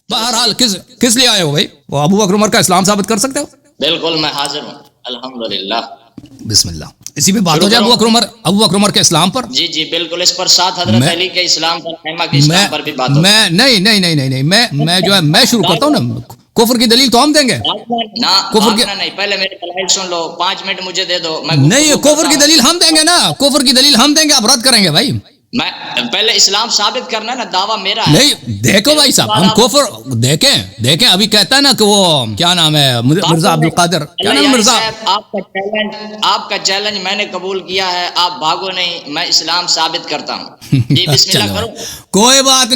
بہرحال کس لیے آئے ہو بھائی؟ وہ ابو بکر عمر کا اسلام ثابت کر سکتے ہو؟ بالکل میں حاضر ہوں الحمدللہ. بسم اللہ. اسی پہ بات ہو جائے ابو بکر عمر کے اسلام پر. جی جی بالکل، اس پر ساتھ حضرت علی کے اسلام پر، خیمہ کے اسلام پر بھی بات ہو. نہیں میں جو ہے میں شروع کرتا ہوں نا. کفر کی دلیل تو ہم دیں گے. نہیں، پہلے میری دلائل سن لو، 5 منٹ مجھے دے دو. نہیں، کفر کی دلیل ہم دیں گے نا. کفر کی دلیل ہم دیں گے، آپ رد کریں گے بھائی. میں پہلے اسلام ثابت کرنا نا، دعویٰ میرا ہے. نہیں دیکھو بھائی صاحب، ہم کفر دیکھیں ابھی کہتا ہے نا کہ وہ کیا نام ہے مرزا عبد القادر، کیا نام ہے مرزا؟ آپ کا چیلنج میں نے قبول کیا ہے، آپ بھاگو نہیں، میں اسلام ثابت کرتا ہوں. جی بسم اللہ کرو. کوئی بات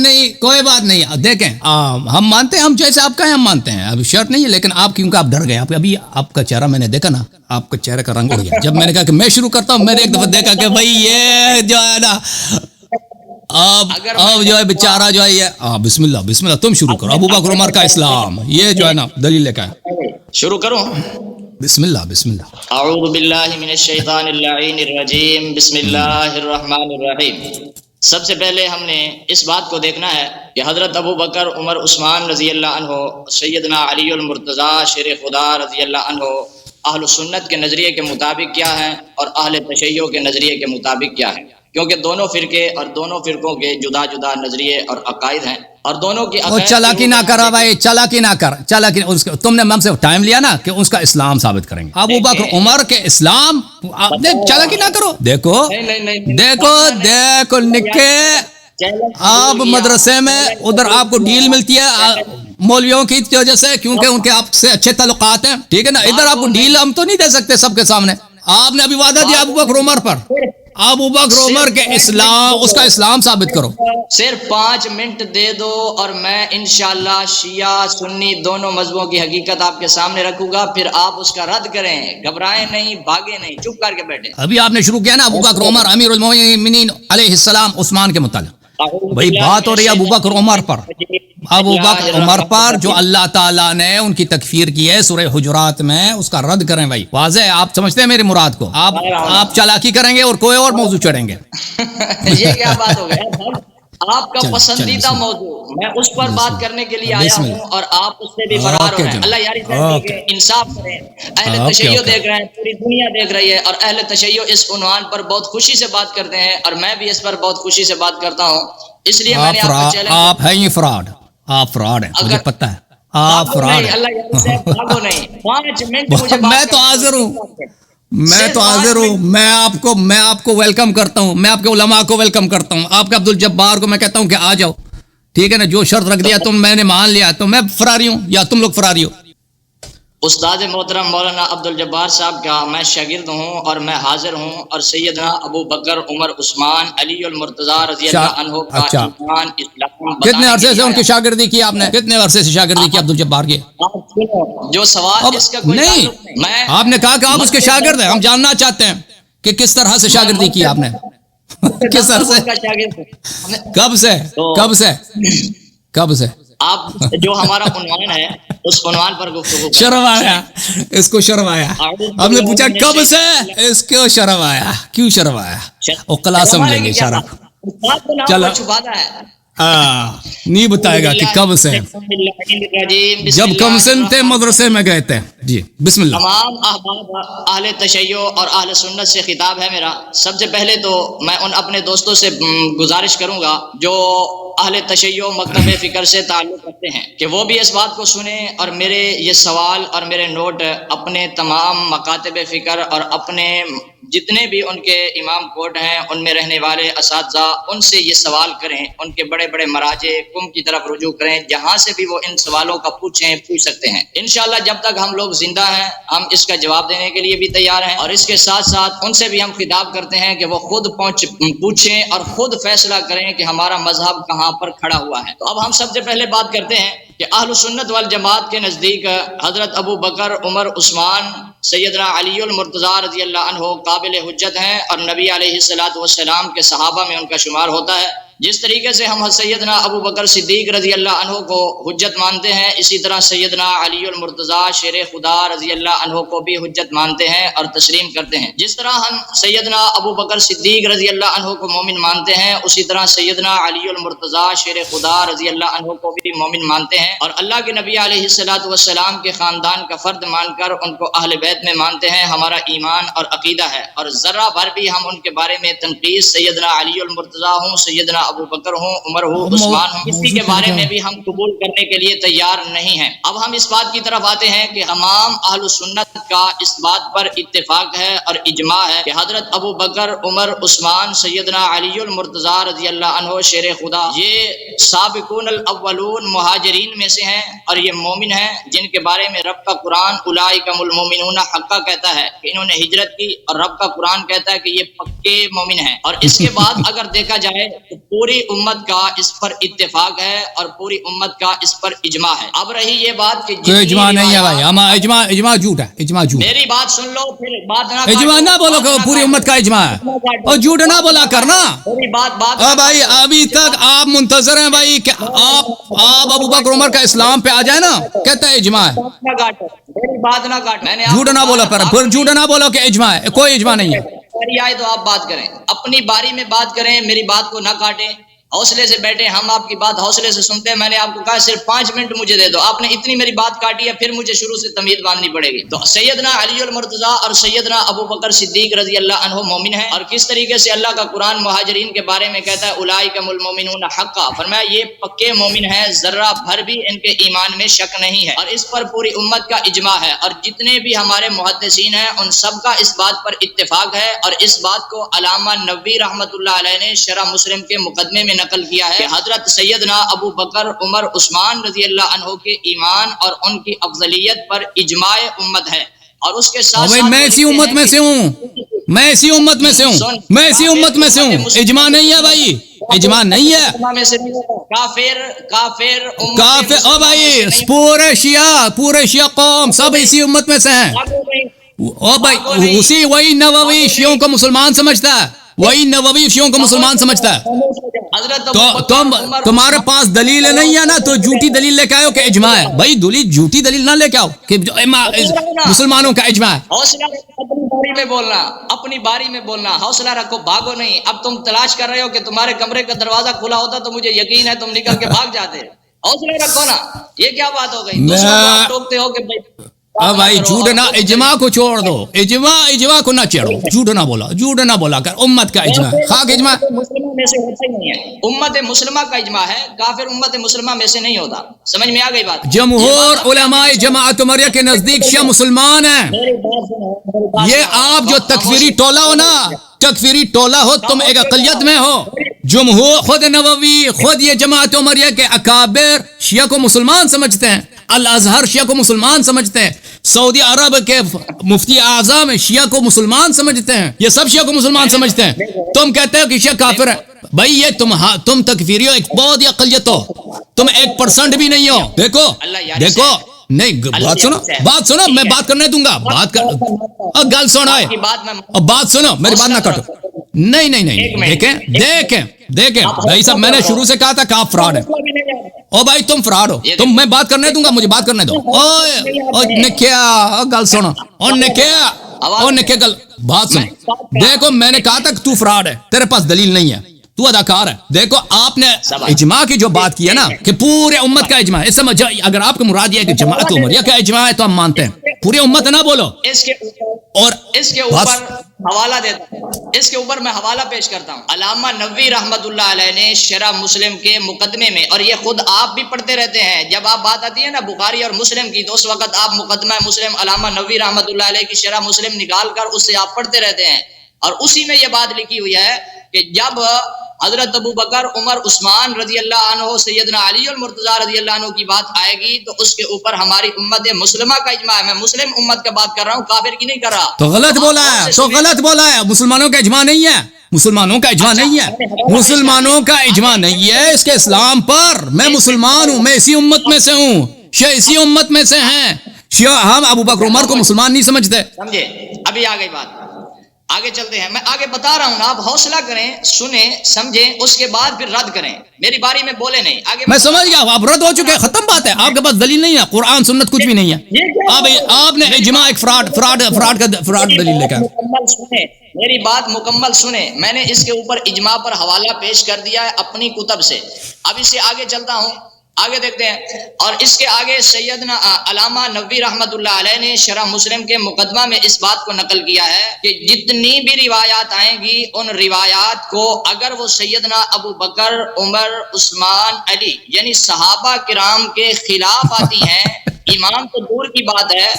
نہیں. دیکھیں ہم مانتے ہیں، ہم جیسے آپ کا ہے ہم مانتے ہیں، ابھی شرط نہیں ہے. لیکن آپ کیونکہ آپ ڈر گئے، ابھی آپ کا چہرہ میں نے دیکھا نا، آپ کا چہرے کا رنگ اڑ گیا جب میں نے کہا کہ میں شروع کرتا ہوں. میں نے ایک دفعہ دیکھا کہ بھائی یہ جو ہے نا اب جو ہے بیچارہ جو ہے یہ بسم اللہ تم شروع کرو. ابو بکر عمر کا اسلام، یہ جو ہے نا دلیل لے کے شروع کروں. بسم اللہ. اعوذ باللہ من الشیطان اللعین الرجیم، بسم اللہ الرحمن الرحیم. سب سے پہلے ہم نے اس بات کو دیکھنا ہے کہ حضرت ابو بکر عمر عثمان رضی اللہ عنہ، سیدنا علی المرتضیٰ شیر خدا رضی اللہ عنہ، اہل سنت کے نظریے کے مطابق کیا ہیں اور اہل تشیع کے نظریے کے مطابق کیا ہیں، کیونکہ دونوں فرقے اور دونوں فرقوں کے جدا جدا نظریے اور عقائد ہیں، اور دونوں کی چالاکی نہ کرا بھائی، چالاکی نہ کر. تم نے ہم سے ٹائم لیا نا کہ اس کا اسلام ثابت کریں گے. ابو بکر عمر کے اسلام، چالاکی نہ کرو. دیکھو نکے، آپ مدرسے میں ادھر آپ کو ڈیل ملتی ہے مولویوں کی وجہ سے، کیونکہ ان کے آپ سے اچھے تعلقات ہیں، ٹھیک ہے نا. ادھر آپ کو ڈیل ہم تو نہیں دے سکتے سب کے سامنے. آپ نے ابھی وعدہ دیا ابو بکر عمر پر، ابو بکر عمر کے اسلام، اس کا اسلام ثابت کرو. صرف 5 منٹ دے دو اور میں انشاءاللہ شیعہ سنی دونوں مذہبوں کی حقیقت آپ کے سامنے رکھوں گا، پھر آپ اس کا رد کریں. گھبرائیں نہیں، بھاگے نہیں، چپ کر کے بیٹھے. ابھی آپ نے شروع کیا نا ابو بکر عمر امیر المومنین علیہ السلام عثمان کے متعلق. بھائی بات ہو رہی ہے ابو بکر عمر پر، ابو بکر عمر پر جو اللہ تعالیٰ نے ان کی تکفیر کی ہے سورہ حجرات میں، اس کا رد کریں. بھائی واضح ہے، آپ سمجھتے ہیں میری مراد کو. آپ چالاکی کریں گے اور کوئی اور موضوع چڑھیں گے. یہ کیا بات ہو گئی؟ آپ کا پسندیدہ موضوع، میں اس پر بات کرنے کے لیے آیا ہوں اور آپ اس سے بھی فرار ہو رہے ہیں. اللہ یاری انصاف کریں. اہل تشیع دیکھ رہے ہیں، پوری دنیا دیکھ رہی ہے، اور اہل تشیع اس عنوان پر بہت خوشی سے بات کرتے ہیں، اور میں بھی اس پر بہت خوشی سے بات کرتا ہوں. اس لیے میں نے آپ کو چیلنج، آپ ہیں یہ فراڈ، آپ فراڈ ہیں، مجھے پتہ ہے آپ فراڈ ہیں. اللہ یاری سے بھاگو نہیں. 5 منٹ مجھے میں تو حاضر ہوں، میں آپ کو ویلکم کرتا ہوں. میں آپ کے علماء کو ویلکم کرتا ہوں. آپ کے عبد الجبار کو میں کہتا ہوں کہ آ جاؤ، ٹھیک ہے نا. جو شرط رکھ دیا تم، میں نے مان لیا، تو میں فراری ہوں یا تم لوگ فراری ہو. استاد محترم مولانا عبد الجبار صاحب کا میں شاگرد ہوں اور میں حاضر ہوں، اور سیدنا ابو بکر عمر عثمان علی المرتضیٰ رضی اللہ عنہ کا ایمان اسلام. کتنے عرصے سے ان کی شاگردی کی آپ نے؟ کتنے عرصے سے شاگردی کی عبد الجبار کی؟ جو سوال اس کا کوئی نہیں، آپ نے کہا کہ آپ اس کے شاگرد ہیں. ہم جاننا چاہتے ہیں کہ کس طرح سے شاگردی کی آپ نے، کس عرصے، کب سے آپ جو ہمارا عنوان ہے اس عنوان پر گفتگو. شرم آیا اس کو، شرم آیا. ہم نے پوچھا کب سے، اس کو شرم آیا. کیوں شرم آیا؟ اوقلا سمجھیں گے اشارہ. چلو نہیں بتائے گا کہ کب سے، جب کم سن تھے مدرسے میں گئے تھے. جی بسم اللہ. تمام احباب اہل تشیع اور اہل سنت سے خطاب ہے میرا. سب سے پہلے تو میں ان اپنے دوستوں سے گزارش کروں گا جو اہل تشیع مکتب فکر سے تعلق رکھتے ہیں کہ وہ بھی اس بات کو سنیں اور میرے یہ سوال اور میرے نوٹ اپنے تمام مکاتب فکر اور اپنے جتنے بھی ان کے امام کوٹ ہیں ان میں رہنے والے اساتذہ، ان سے یہ سوال کریں، ان کے بڑے بڑے مراجع کم کی طرف رجوع کریں، جہاں سے بھی وہ ان سوالوں کا پوچھ سکتے ہیں. انشاءاللہ جب تک ہم لوگ زندہ ہیں ہم اس کا جواب دینے کے لیے بھی تیار ہیں، اور اس کے ساتھ ساتھ ان سے بھی ہم خطاب کرتے ہیں کہ وہ خود پوچھیں اور خود فیصلہ کریں کہ ہمارا مذہب کہاں پر کھڑا ہوا ہے. تو اب ہم سب سے پہلے بات کرتے ہیں کہ اہل سنت والجماعت کے نزدیک حضرت ابو بکر عمر عثمان سیدنا علی المرتضیٰ رضی اللہ عنہ قابل حجت ہیں، اور نبی علیہ الصلوۃ والسلام کے صحابہ میں ان کا شمار ہوتا ہے. جس طریقے سے ہم سیدنا ابو بکر صدیق رضی اللہ عنہ کو حجت مانتے ہیں، اسی طرح سیدنا علی المرتضیٰ شیر خدا رضی اللہ عنہ کو بھی حجت مانتے ہیں اور تسلیم کرتے ہیں۔ جس طرح ہم سیدنا ابو بکر صدیق رضی اللہ عنہ کو مومن مانتے ہیں، اسی طرح سیدنا علی المرتضیٰ شیر خدا رضی اللہ عنہ کو بھی مومن مانتے ہیں، اور اللہ کے نبی علیہ الصلوۃ والسلام کے خاندان کا فرد مان کر ان کو اہل بیت میں مانتے ہیں۔ ہمارا ایمان اور عقیدہ ہے، اور ذرہ بھر بھی ہم ان کے بارے میں تنقید سیدنا علی المرتضیٰ ہوں، سیدنا ابو بکر ہوں، عمر ہوں، عثمان ہوں، کسی کے بارے میں بھی ہم قبول کرنے کے لیے تیار نہیں ہیں۔ اب ہم اس بات کی طرف آتے ہیں کہ تمام اہل سنت کا اس بات پر اتفاق ہے اور اجماع ہے کہ حضرت ابو بکر، عمر، عثمان، سیدنا علی المرتضیٰ رضی اللہ عنہ شیر خدا یہ سابقون الاولون مہاجرین میں سے ہیں، اور یہ مومن ہیں جن کے بارے میں رب کا قرآن اولئک هم المؤمنون حقا کہتا ہے کہ انہوں نے ہجرت کی، اور رب کا قرآن کہتا ہے کہ یہ پکے مومن ہیں۔ اور اس کے بعد اگر دیکھا جائے تو پوری امت کا اس پر اتفاق ہے اور پوری امت کا اس پر اجماع ہے۔ اب رہی یہ بات کہ کوئی اجماع نہیں ہے بھائی، اجماع جھوٹ ہے، اجماع جھوٹ۔ میری بات سن لو، پھر بات اجماع نہ بولو کہ پوری امت کا اجماع ہے، اور جھوٹ نہ بولا کرنا۔ میری بات بھائی ابھی تک آپ منتظر ہیں بھائی کہ آپ ابو بکر عمر کا اسلام پہ آ جائے نا، کہتا ہے اجماع ہے۔ میری بات نہ کاٹ، میں نے جھوٹ نہ بولا، پھر جھوٹ نہ بولو کہ اجماع ہے، کوئی اجماع نہیں ہے۔ میری آئے تو آپ بات کریں، اپنی باری میں بات کریں، میری بات کو نہ کاٹیں، حوصلے سے بیٹھے، ہم آپ کی بات حوصلے سے سنتے ہیں۔ میں نے آپ کو کہا صرف 5 منٹ مجھے دے دو، آپ نے اتنی میری بات کاٹی ہے، پھر مجھے شروع سے تمہید باندھنی پڑے گی۔ تو سیدنا علی المرتضیٰ اور سیدنا ابو بکر صدیق رضی اللہ عنہ مومن ہیں، اور کس طریقے سے اللہ کا قرآن مہاجرین کے بارے میں کہتا ہے اولئک هم المؤمنون حقا، فرمایا یہ پکے مومن ہیں، ذرہ بھر بھی ان کے ایمان میں شک نہیں ہے، اور اس پر پوری امت کا اجماع ہے، اور جتنے بھی ہمارے محدثین ہیں ان سب کا اس بات پر اتفاق ہے، اور اس بات کو علامہ نووی رحمۃ اللہ علیہ نے شرح مسلم کے مقدمے میں نقل کیا ہے کہ حضرت سیدنا ابو بکر، عمر، عثمان رضی اللہ عنہ کے ایمان اور ان کی افضلیت پر اجماع امت ہے، اور اس کے ساتھ میں اسی امت میں سے ہوں، میں اسی امت میں سے ہوں، میں اسی امت میں سے ہوں۔ اجماع نہیں ہے بھائی، اجماع نہیں ہے۔ کافر او بھائی پورے شیعہ قوم سب اسی امت میں سے ہیں۔ او بھائی اسی وہی نووی شیعوں کو مسلمان سمجھتا ہے، وہی نووی شیعوں کو مسلمان سمجھتا ہے۔ تو تمہارے پاس دلیل نہیں ہے نا، تو جھوٹی دلیل لے کے آئے ہو کہ اجماع ہے۔ بھائی جھوٹی دلیل نہ لے کے آؤ کہ مسلمانوں کا اجماع ہے۔ حوصلہ اپنی باری میں بولنا، اپنی باری میں بولنا، حوصلہ رکھو، بھاگو نہیں۔ اب تم تلاش کر رہے ہو کہ تمہارے کمرے کا دروازہ کھلا ہوتا تو مجھے یقین ہے تم نکل کے بھاگ جاتے۔ حوصلہ رکھو نا، یہ کیا بات ہو گئی؟ دوسروں کو آپ ٹوکتے ہو کہ بھائی جھوٹ نہ، اجماع کو چھوڑ دو، اجماع کو نہ چھیڑو، جھوٹ نہ بولا کر، امت کا اجماع خاک اجماع مسلمہ میں سے ہوتا ہی نہیں ہے، امت مسلمہ کا اجماع ہے، کافر امت مسلمہ میں سے نہیں ہوتا۔ سمجھ میں آ گئی بات؟ جمہور علماء جماعت عمریہ کے نزدیک شیعہ مسلمان ہیں۔ یہ آپ جو تکفیری ٹولہ ہو نا، تکفیری ٹولہ ہو، تم ایک اقلیت میں ہو۔ جمہور خود نووی، خود یہ جماعت عمریہ کے اکابر شیعہ کو مسلمان سمجھتے ہیں، الازہر شیعہ کو مسلمان سمجھتے ہیں، سعودی عرب کے مفتی اعظم شیعہ کو مسلمان سمجھتے ہیں، یہ سب شیعہ کو مسلمان سمجھتے ہیں۔ تم کہتے ہو کہ شیعہ کافر ہے۔ بھائی یہ تم تکفیری ہو، ایک بہت ہی اقلیت ہو، تم 1% بھی نہیں ہو۔ دیکھو نہیں، بات سنو، میں بات کرنے دوں گا، گل سنو، بات سنو، میری بات نہ کاٹو۔ نہیں، دیکھیں بھائی صاحب، میں نے شروع سے کہا تھا کہ آپ فراڈ ہیں۔ او بھائی تم فراڈ ہو، میں بات کرنے دوں گا، مجھے بات کرنے دو۔ گل سنو، بات سنو۔ دیکھو میں نے کہا تھا کہ تو فراڈ ہے، تیرے پاس دلیل نہیں ہے، تو اداکار ہے۔ دیکھو آپ نے اجماع کی جو بات کی ہے نا کہ پورے امت کا اجماع ہے، اس سے اگر آپ کو مراد یہ ہے کہ جماعت عمریہ کا اجماع ہے تو ہم مانتے ہیں، پوری امت نہ بولو۔ اور اس کے اوپر حوالہ دیتا ہوں، اس کے اوپر میں حوالہ پیش کرتا ہوں۔ علامہ نووی رحمت اللہ علیہ نے شرح مسلم کے مقدمے میں، اور یہ خود آپ بھی پڑھتے رہتے ہیں، جب آپ بات آتی ہے نا بخاری اور مسلم کی، تو اس وقت آپ مقدمہ مسلم علامہ نووی رحمت اللہ علیہ کی شرح مسلم نکال کر اس سے آپ پڑھتے رہتے ہیں، اور اسی میں یہ بات لکھی ہوئی ہے کہ جب حضرت ابو بکر، عمر، عثمان رضی اللہ عنہ، سیدنا علی المرتضیٰ رضی اللہ عنہ کی بات آئے گی تو اس کے اوپر ہماری امت مسلمہ کا اجماع ہے۔ میں مسلم امت کا بات کر رہا ہوں، کافر کی نہیں کر رہا۔ تو غلط بولا ہے، مسلمانوں کا اجماع نہیں ہے، مسلمانوں کا اجماع نہیں ہے اس کے اسلام پر۔ میں مسلمان ہوں، میں اسی امت میں سے ہوں، شیعہ اسی امت میں سے ہیں۔ شیعہ ہم ابو بکر عمر کو مسلمان نہیں سمجھتے۔ سمجھے؟ ابھی آ گئی بات، آگے چلتے ہیں، میں آگے بتا رہا ہوں نا، آپ حوصلہ کریں، سنیں، سمجھیں، اس کے بعد پھر رد کریں، میری باری میں بولے نہیں. آگے میں سمجھ گیا، آپ رد ہو چکے، ختم بات ہے. آپ کے پاس دلیل نہیں ہے، قرآن سنت کچھ بھی نہیں ہے. آپ نے اجماع ایک فراڈ دلیل لے کر. مکمل سنیں، میری بات مکمل سنیں. میں نے اس کے اوپر اجماع پر حوالہ پیش کر دیا ہے اپنی کتب سے. اب اس سے آگے چلتا ہوں، آگے دیکھتے ہیں. اور اس کے آگے سیدنا علامہ نووی رحمت اللہ علیہ نے شرح مسلم کے مقدمہ میں اس بات کو نقل کیا ہے کہ جتنی بھی روایات آئیں گی ان روایات کو اگر وہ سیدنا ابو بکر، عمر، عثمان، علی یعنی صحابہ کرام کے خلاف آتی ہیں، امام تو دور کی بات ہے،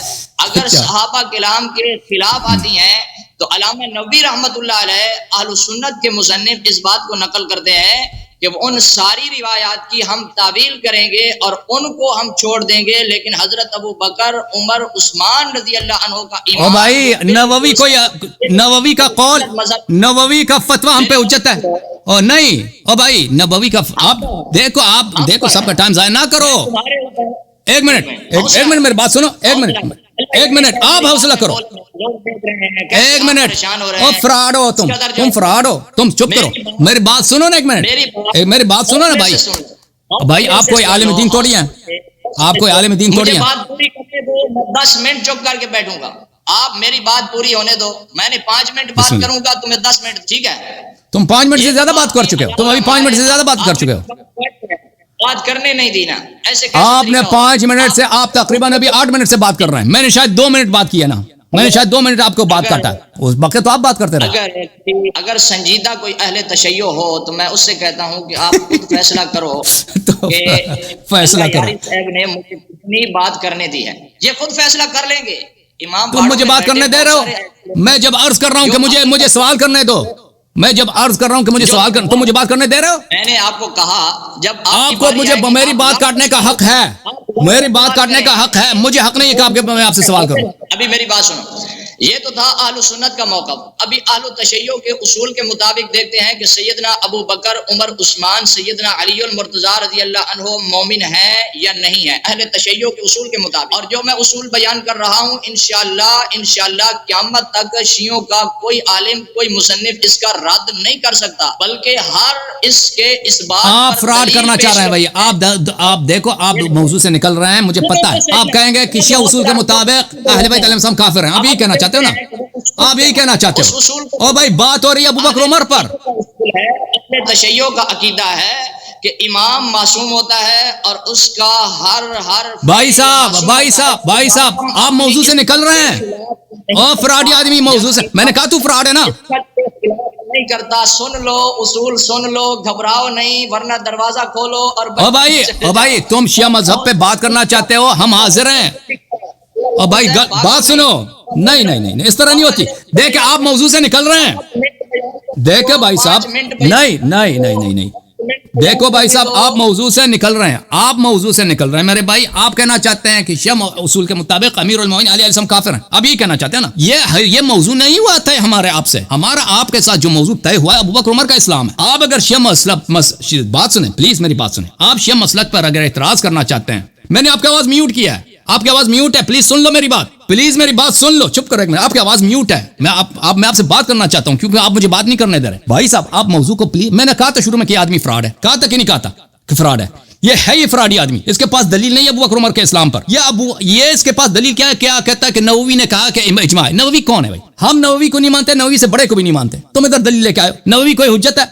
اگر صحابہ کرام کے خلاف آتی ہیں تو علامہ نووی رحمت اللہ علیہ اہل سنت کے مصنف اس بات کو نقل کرتے ہیں کہ ان ساری روایات کی ہم تعویل کریں گے اور ان کو ہم چھوڑ دیں گے، لیکن حضرت ابو بکر، عمر، عثمان رضی اللہ عنہ کا او بھائی نووی کا قول، نووی کا فتویٰ ہم پہ حجت ہے. او نہیں، او بھائی نووی کا آپ دیکھو سب کا ٹائم ضائع نہ کرو. ایک منٹ میری بات سنو، ایک منٹ آپ حوصلہ کرو. ایک منٹ، او فراڈ ہو تم فراڈ ہو، تم چپ کرو. میری بات سنو نا، ایک منٹ میری بات سنو نا بھائی آپ کوئی عالم دین تھوڑی ہیں، آپ کوئی عالم دین تھوڑی ہیں. بات پوری کرنے دو، 10 منٹ چپ کر کے بیٹھوں گا. آپ میری بات پوری ہونے دو، میں نے 5 منٹ بات کروں گا، تمہیں 10 منٹ، ٹھیک ہے؟ تم 5 منٹ سے زیادہ بات کر چکے ہو، تم ابھی 5 منٹ سے زیادہ بات کر چکے ہو. بات کرنے نہیں دینا ایسے. آپ نے 5 منٹ سے، آپ تقریباً ابھی 8 منٹ سے بات کر رہے ہیں. میں نے شاید 2 منٹ بات کیا نا، میں نے شاید 2 منٹ آپ کو بات کاٹا، اس وقت تو آپ بات کرتے رہے. اگر سنجیدہ کوئی اہل تشیع ہو تو میں اس سے کہتا ہوں کہ آپ خود فیصلہ کرو کہ فیصلہ کرو. صاحب نے مجھے کتنی بات کرنے دی ہے، یہ خود فیصلہ کر لیں گے. امام تم مجھے بات کرنے دے رہے ہو؟ میں جب عرض کر رہا ہوں کہ مجھے سوال کرنے دو، میں جب عرض کر رہا ہوں کہ مجھے سوال کرنا، تم مجھے بات کرنے دے رہے ہو؟ میں نے آپ کو کہا جب آپ کو مجھے میری بات کاٹنے کا حق ہے، میری بات کاٹنے کا حق ہے، مجھے حق نہیں ہے کہ میں آپ سے سوال کروں. ابھی میری بات سنو، یہ تو تھا اہل سنت کا موقف. ابھی اہل تشیع کے اصول کے مطابق دیکھتے ہیں کہ سیدنا ابو بکر، عمر، عثمان، سیدنا علی المرتضیٰ رضی اللہ عنہ مومن ہیں یا نہیں ہیں، اہل تشیع کے اصول کے مطابق. اور جو میں اصول بیان کر رہا ہوں انشاءاللہ قیامت تک شیعوں کا کوئی عالم، کوئی مصنف اس کا رد نہیں کر سکتا، بلکہ ہر اس بات آپ فراڈ کرنا چاہ رہے ہیں بھائی. آپ دیکھو، آپ موضوع سے نکل رہے ہیں، مجھے پتا ہے. آپ کہیں گے کہ شیعہ اصول کے مطابق اہل بیت علیہ السلام کافر ہیں، آپ یہی کہنا چاہتے ہو نا؟ آپ یہی کہنا چاہتے ہو؟ او بھائی بات ہو رہی ہے ابو بکر عمر پر. اپنے تشیع کا عقیدہ ہے کہ امام معصوم ہوتا ہے اور اس کا ہر بھائی صاحب آپ موضوع سے نکل رہے ہیں. او فراڈی آدمی موضوع سے، میں نے کہا تو فراڈ ہے نا. نہیں کرتا. سن لو اصول، سن لو، گھبراؤ نہیں، ورنہ دروازہ کھولو. اور او بھائی تم شیعہ مذہب پہ بات کرنا چاہتے ہو، ہم حاضر ہیں. او بھائی بات سنو، نہیں اس طرح نہیں ہوتی. دیکھیں آپ موضوع سے نکل رہے ہیں. دیکھیں بھائی صاحب، نہیں دیکھو بھائی صاحب، آپ موضوع سے نکل رہے ہیں. میرے بھائی آپ کہنا چاہتے ہیں کہ شیعہ اصول کے مطابق امیر المومنین علیہ السلام کافر ہیں، اب یہ کہنا چاہتے ہیں نا. یہ موضوع نہیں ہوا طے ہمارے آپ سے، ہمارا آپ کے ساتھ جو موضوع طے ہوا ہے ابو بکر عمر کا اسلام ہے. آپ اگر شیعہ بات سنیں، پلیز میری بات سنیں. آپ شیعہ مسلک پر اگر اعتراض کرنا چاہتے ہیں، میں نے آپ کی آواز میوٹ کیا ہے، آپ کی آواز میوٹ ہے، پلیز سن لو میری بات، پلیز میری بات سن لو. چپ کرو ایک منٹ، آپ کی آواز میوٹ ہے. میں آپ سے بات کرنا چاہتا ہوں کیونکہ آپ مجھے بات نہیں کرنے دے رہے. بھائی صاحب آپ موضوع کو پلیز، میں نے کہا تھا شروع میں کہ آدمی فراڈ ہے، کہا تھا کہ نہیں کہا تھا کہ فراڈ ہے. یہ فراڈی آدمی، اس کے پاس دلیل نہیں ہے ابو بکر عمر کے اسلام پر. یہ اس کے پاس دلیل کیا ہے؟ کیا کہتا ہے کہ نووی نے کہا کہ اجماع ہے. نووی کون ہے بھائی؟ ہم نووی کو نہیں مانتے، نووی سے بڑے کو بھی نہیں مانتے. تم ادھر دلیل لے کے آئے ہو. نووی کوئی حجت ہے؟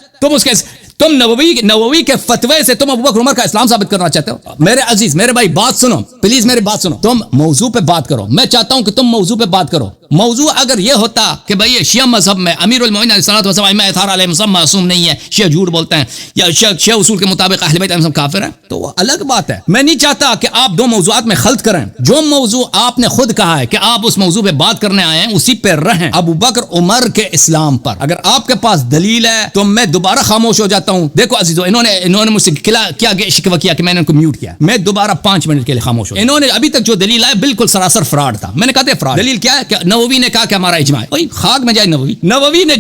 تم نووی کے فتوے سے تم ابو بکر عمر کا اسلام ثابت کرنا چاہتے ہو؟ میرے عزیز، میرے بھائی بات سنو پلیز، میری بات سنو. تم موضوع پہ بات کرو. میں چاہتا ہوں کہ تم موضوع پہ بات کرو. موضوع اگر یہ ہوتا کہ بھائی شیعہ مذہب میں امیر المومنین علیہ الصلوۃ والسلام علیہ السلام معصوم نہیں ہے، شیعہ جھوٹ بولتے ہیں، یا شیعہ اصول کے مطابق اہل بیت کافر ہیں، تو وہ الگ بات ہے. میں نہیں چاہتا کہ آپ دو موضوعات میں خلط کریں. جو موضوع آپ نے خود کہا ہے کہ آپ اس موضوع پہ بات کرنے آئے ہیں، اسی پہ رہیں. ابو بکر عمر کے اسلام پر اگر آپ کے پاس دلیل ہے تو میں دوبارہ خاموش ہو جاتا ہوں. دیکھو عزیزو، انہوں نے مجھ سے کیا شکوہ کیا کہ میں نے ان کو میوٹ کیا. میں دوبارہ 5 منٹ کے لیے خاموش ہوں. انہوں نے ابھی تک جو دلیل ہے بالکل سراسر فراڈ تھا. میں نے کہا تھا فراڈ. دلیل کیا ہے کہ نووی نے کہا کہ ہمارا اجماع ہے. خاک میں جائے نووی نے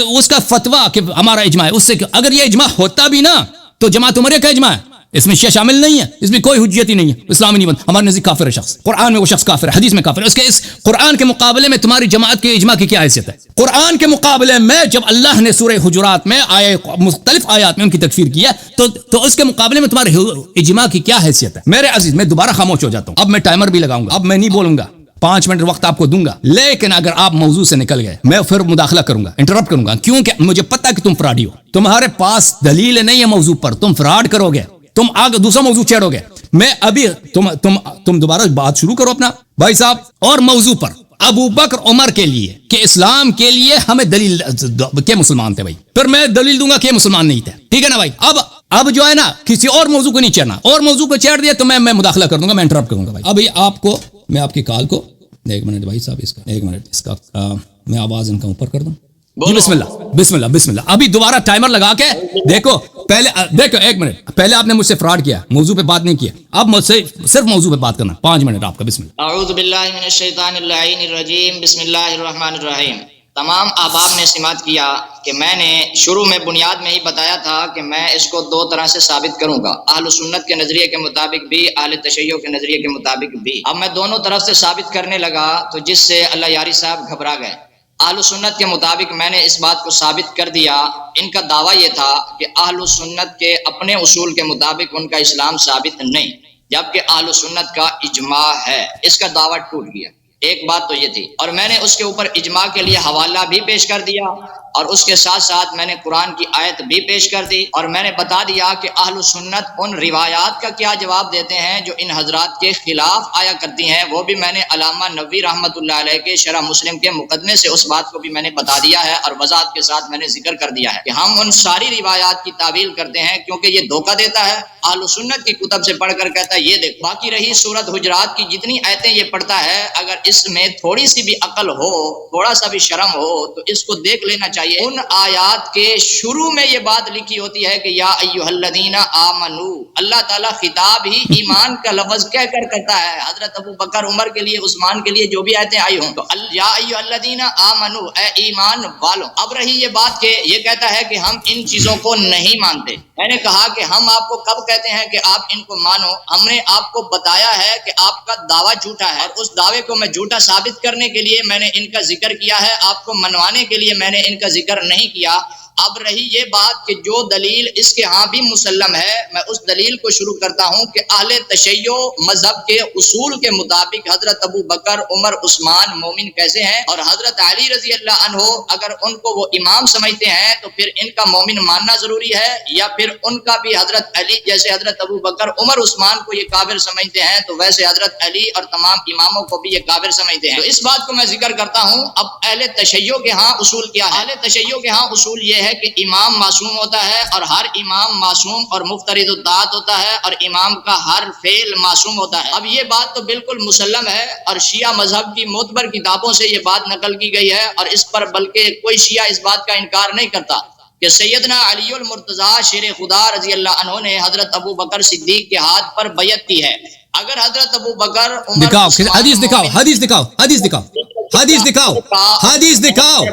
اس کا فتویٰ کہ ہمارا اجماع ہے. اس سے اگر یہ اجماع ہوتا بھی نا تو جماعت عمریہ کا اجماع ہے. اس میں شیعہ شامل نہیں ہے، اس میں کوئی حجیت ہی نہیں ہے، اسلام نہیں بنتا، ہمارے نزدیک کافر ہے شخص، قرآن میں وہ شخص کافر ہے، حدیث میں کافر ہے، اس قرآن کے مقابلے میں تمہاری جماعت کے اجماع کی کیا حیثیت ہے؟ قرآن کے مقابلے میں جب اللہ نے سورہ حجرات میں مختلف آیات میں ان کی تکفیر کیا تو اس کے مقابلے میں تمہارے اجماع کی کیا حیثیت ہے؟ میرے عزیز، میں دوبارہ خاموش ہو جاتا ہوں، اب میں ٹائمر بھی لگاؤں گا، اب میں نہیں بولوں گا، 5 منٹ وقت آپ کو دوں گا، لیکن اگر آپ موضوع سے نکل گئے میں پھر مداخلہ کروں گا، انٹرپٹ کروں گا، کیونکہ مجھے پتہ کہ تم فراڈی ہو، تمہارے پاس دلیل نہیں ہے موضوع پر، تم فراڈ کرو گے، تم آگے دوسرا موضوع چھیڑو گے، میں ابھی تم دوبارہ بات شروع کرو اپنا بھائی صاحب، اور موضوع پر ابو بکر عمر کے لیے کہ اسلام کے لیے ہمیں دلیل کہ مسلمان تھے بھائی، پھر میں دلیل دوں گا کہ مسلمان نہیں تھے، ٹھیک ہے نا بھائی؟ اب جو ہے نا کسی اور موضوع کو نہیں چھیڑنا، اور موضوع کو چھیڑ دیا تو میں مداخلہ کر دوں گا، میں انٹرپٹ کروں گا بھائی۔ ابھی آپ کو میں آپ کی کال کو ایک منٹ بھائی صاحب، ایک منٹ اس کا میں آواز ان کا اوپر کر دوں جی، بسم اللہ، ابھی دوبارہ ٹائمر لگا کے دیکھو، دیکھو ایک منٹ، پہلے آپ نے مجھ سے فراڈ کیا، موضوع پہ بات نہیں کیا، اب مجھ سے صرف موضوع پہ بات کرنا، 5 منٹ آپ کا، بسم اللہ۔ اعوذ باللہ من الشیطان اللعین الرجیم، بسم اللہ الرحمن الرحیم۔ تمام احباب نے سماعت کیا کہ میں نے شروع میں بنیاد میں ہی بتایا تھا کہ میں اس کو 2 طرح سے ثابت کروں گا، اہل سنت کے نظریے کے مطابق بھی، اہل تشیع کے نظریے کے مطابق بھی۔ اب میں دونوں طرف سے ثابت کرنے لگا تو جس سے اللہ یاری صاحب گھبرا گئے۔ اہل سنت کے مطابق میں نے اس بات کو ثابت کر دیا، ان کا دعویٰ یہ تھا کہ اہل سنت کے اپنے اصول کے مطابق ان کا اسلام ثابت نہیں، جبکہ اہل سنت کا اجماع ہے، اس کا دعویٰ ٹوٹ گیا۔ ایک بات تو یہ تھی، اور میں نے اس کے اوپر اجماع کے لیے حوالہ بھی پیش کر دیا، اور اس کے ساتھ ساتھ میں نے قرآن کی آیت بھی پیش کر دی، اور میں نے بتا دیا کہ اہل سنت ان روایات کا کیا جواب دیتے ہیں جو ان حضرات کے خلاف آیا کرتی ہیں، وہ بھی میں نے علامہ نووی رحمۃ اللہ علیہ کے شرح مسلم کے مقدمے سے اس بات کو بھی میں نے بتا دیا ہے، اور وضاحت کے ساتھ میں نے ذکر کر دیا ہے کہ ہم ان ساری روایات کی تعویل کرتے ہیں، کیونکہ یہ دھوکہ دیتا ہے، اہل سنت کی کتب سے پڑھ کر کہتا ہے یہ دیکھ، باقی رہی سورت حجرات کی جتنی آیتیں یہ پڑھتا ہے، اگر اس میں تھوڑی سی بھی عقل ہو، تھوڑا سا بھی شرم ہو تو اس کو دیکھ لینا چاہیے۔ ان آیات کے شروع میں یہ بات لکھی ہوتی ہے کہ یا ایھا الذین آمنو، اللہ تعالیٰ خطاب ہی ایمان کا لفظ کہہ کر کرتا ہے، حضرت ابو بکر عمر کے لیے، عثمان کے لیے جو بھی آیتیں آئی ہوں، تو یا ایھا الذین آمنو، اے ایمان والو۔ اب رہی یہ بات کہ یہ کہتا ہے کہ ہم ان چیزوں کو نہیں مانتے، میں نے کہا کہ ہم آپ کو کب کہتے ہیں کہ آپ ان کو مانو؟ ہم نے آپ کو بتایا ہے کہ آپ کا دعویٰ جھوٹا ہے، اور اس دعوے کو میں جھوٹا ثابت کرنے کے لیے میں نے ان کا ذکر کیا ہے، آپ کو منوانے کے لیے میں نے ان کا ذکر نہیں کیا۔ اب رہی یہ بات کہ جو دلیل اس کے ہاں بھی مسلم ہے، میں اس دلیل کو شروع کرتا ہوں کہ اہل تشیع مذہب کے اصول کے مطابق حضرت ابو بکر عمر عثمان مومن کیسے ہیں، اور حضرت علی رضی اللہ عنہ اگر ان کو وہ امام سمجھتے ہیں تو پھر ان کا مومن ماننا ضروری ہے، یا پھر ان کا بھی حضرت علی جیسے حضرت ابو بکر عمر عثمان کو یہ کافر سمجھتے ہیں تو ویسے حضرت علی اور تمام اماموں کو بھی یہ کافر سمجھتے ہیں۔ تو اس بات کو میں ذکر کرتا ہوں۔ اب اہل تشیع کے ہاں اصول کیا ہے؟ اہل تشیع کے ہاں اصول یہ ہے کہ امام معصوم ہوتا ہے، اور ہر امام معصوم اور مفترض الطاعت ہوتا ہے، اور امام کا ہر فعل معصوم ہوتا ہے۔ اب یہ بات تو بالکل مسلم ہے، اور شیعہ مذہب کی معتبر کتابوں سے یہ بات نقل کی گئی ہے، اور اس پر بلکہ کوئی شیعہ اس بات کا انکار نہیں کرتا کہ سیدنا علی المرتضیٰ شیر خدا رضی اللہ عنہ نے حضرت ابو بکر صدیق کے ہاتھ پر بیعت کی ہے۔ اگر حضرت ابو بکر دکھاؤ حدیث دکھاؤ، حدیث دکھاؤ، حدیث دکھاؤ، حدیث دکھاؤ، حدیث دکھاؤ،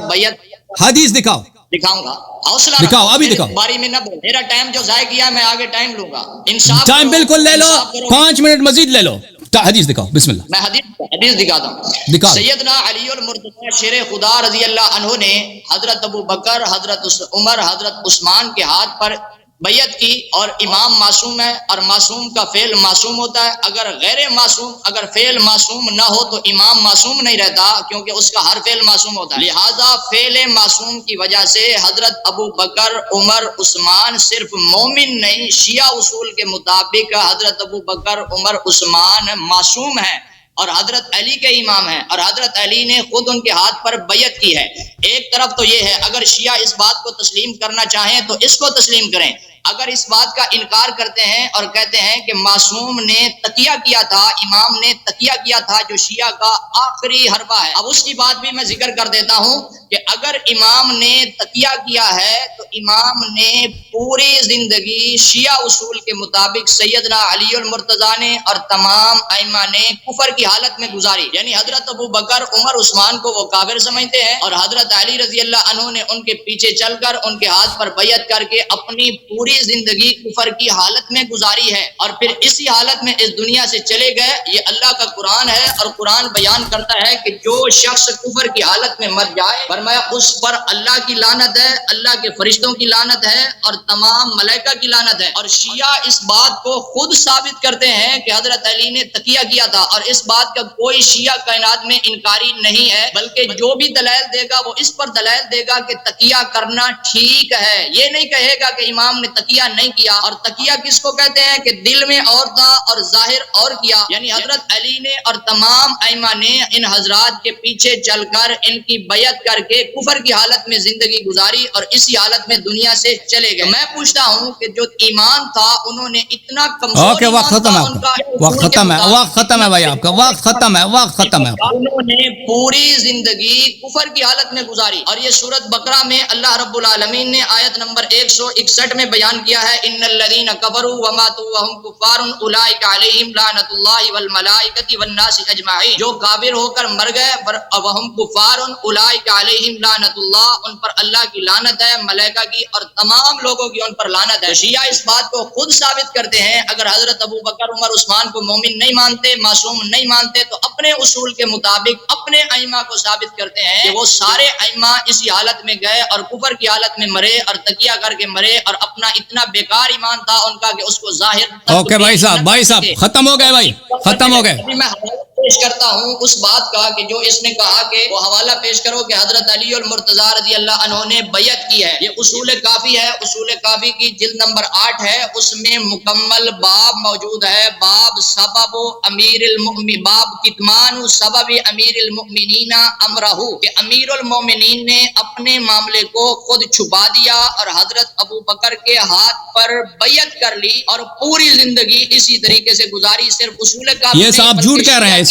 حدیث دکھاؤ، دکھاؤں گا، حوصلہ دکھاؤ، ابھی دکھاؤ، باری میں نہ بول، میرا ٹائم جو ضائع کیا میں آگے ٹائم لوں گا، انصاف ٹائم بالکل لے لو، 5 منٹ مزید لے لو، حدیث دکھاؤ، بسم اللہ۔ میں حدیث دکھاتا ہوں۔ سیدنا علی المرتضیٰ شیر خدا رضی اللہ عنہ نے حضرت ابو بکر، حضرت عمر، حضرت عثمان کے ہاتھ پر بیعت کی، اور امام معصوم ہے، اور معصوم کا فعل معصوم ہوتا ہے، اگر غیر معصوم، اگر فعل معصوم نہ ہو تو امام معصوم نہیں رہتا، کیونکہ اس کا ہر فعل معصوم ہوتا ہے، لہذا فعل معصوم کی وجہ سے حضرت ابو بکر عمر عثمان صرف مومن نہیں، شیعہ اصول کے مطابق حضرت ابو بکر عمر عثمان معصوم ہیں، اور حضرت علی کے امام ہیں، اور حضرت علی نے خود ان کے ہاتھ پر بیعت کی ہے۔ ایک طرف تو یہ ہے، اگر شیعہ اس بات کو تسلیم کرنا چاہیں تو اس کو تسلیم کریں، اگر اس بات کا انکار کرتے ہیں اور کہتے ہیں کہ معصوم نے تقیہ کیا تھا، امام نے تقیہ کیا تھا، جو شیعہ کا آخری حربہ ہے، اب اس کی بات بھی میں ذکر کر دیتا ہوں کہ اگر امام نے تقیہ کیا ہے تو امام نے پوری زندگی شیعہ اصول کے مطابق سیدنا علی المرتضیٰ نے اور تمام ائمہ نے کفر کی حالت میں گزاری، یعنی حضرت ابو بکر عمر عثمان کو وہ کافر سمجھتے ہیں، اور حضرت علی رضی اللہ عنہ نے ان کے پیچھے چل کر ان کے ہاتھ پر بیعت کر کے اپنی پوری پوری زندگی کفر کی حالت میں گزاری ہے اور پھر اسی حالت میں اس دنیا سے چلے گئے. یہ اللہ کا قرآن ہے اور قرآن بیان کرتا ہے کہ جو شخص کفر کی حالت میں مر جائے فرمایا اس پر اللہ کی لعنت ہے, اللہ کے فرشتوں کی لعنت ہے اور تمام ملائکہ کی لعنت ہے. اور شیعہ اس بات کو خود ثابت کرتے ہیں کہ حضرت علی نے تقیہ کیا تھا, اور اس بات کا کوئی شیعہ کائنات میں انکاری نہیں ہے, بلکہ جو بھی دلائل دے گا وہ اس پر دلائل دے گا کہ تقیہ کرنا ٹھیک ہے. یہ نہیں کہے گا کہ امام نے تقیہ نہیں کیا. اور تقیہ کس کو کہتے ہیں کہ دل میں اور تھا اور ظاہر اور کیا. یعنی حضرت علی نے اور تمام ائمہ نے ان حضرات کے پیچھے چل کر ان کی بیعت کر کے کفر کی حالت میں زندگی گزاری اور اسی حالت میں دنیا سے چلے گئے. میں پوچھتا ہوں کہ جو ایمان تھا انہوں نے اتنا کمزور اوکے, وقت ختم ہے آپ کا, وقت ختم ہے, وقت ختم ہے بھائی آپ کا, وقت ختم ہے, وقت ختم ہے. انہوں نے پوری زندگی کفر کی حالت میں گزاری. اور یہ سورۃ بقرہ میں اللہ رب العالمین نے آیت نمبر 161 میں بیان کیا ہے, ان الذین کفروا وماتوا وهم کفار اولئک علیہم لعنۃ اللہ والملائکۃ والناس اجمعین. جو کافر ہو کر مر گئے وهم کفار اولئک علیہم لعنۃ اللہ, ان پر اللہ کی لعنت ہے, ملائکہ کی اور تمام لوگوں کی ان پر لعنت ہے. شیعہ اس بات کو خود ثابت کرتے ہیں. اگر حضرت ابو بکر عمر عثمان کو مومن نہیں مانتے, معصوم نہیں مانتے, تو اپنے اصول کے مطابق اپنے ائمہ کو ثابت کرتے ہیں کہ وہ سارے ائمہ اسی حالت میں گئے اور کفر کی حالت میں مرے اور تقیہ کر کے مرے, اور اپنا اتنا بیکار ایمان تھا ان کا کہ اس کو ظاہر. اوکے بھائی صاحب ختم ہو گئے بھائی, ختم ہو گئے. میں پیش کرتا ہوں اس بات کا کہ جو اس نے کہا کہ وہ حوالہ پیش کرو کہ حضرت علی المرتضیٰ رضی اللہ عنہ نے بیعت کی ہے. یہ اصول کافی ہے, اصول کافی کی جلد نمبر 8 ہے, اس میں مکمل باب موجود ہے. باب سبب امیر المؤمنین, باب کتمان سبب امیر المؤمنین امرہ, کہ امیر المؤمنین نے اپنے معاملے کو خود چھپا دیا اور حضرت ابو بکر کے ہاتھ پر بیعت کر لی اور پوری زندگی اسی طریقے سے گزاری. صرف اصول کافی یہ صاحب جھوٹ کہہ رہے ہیں.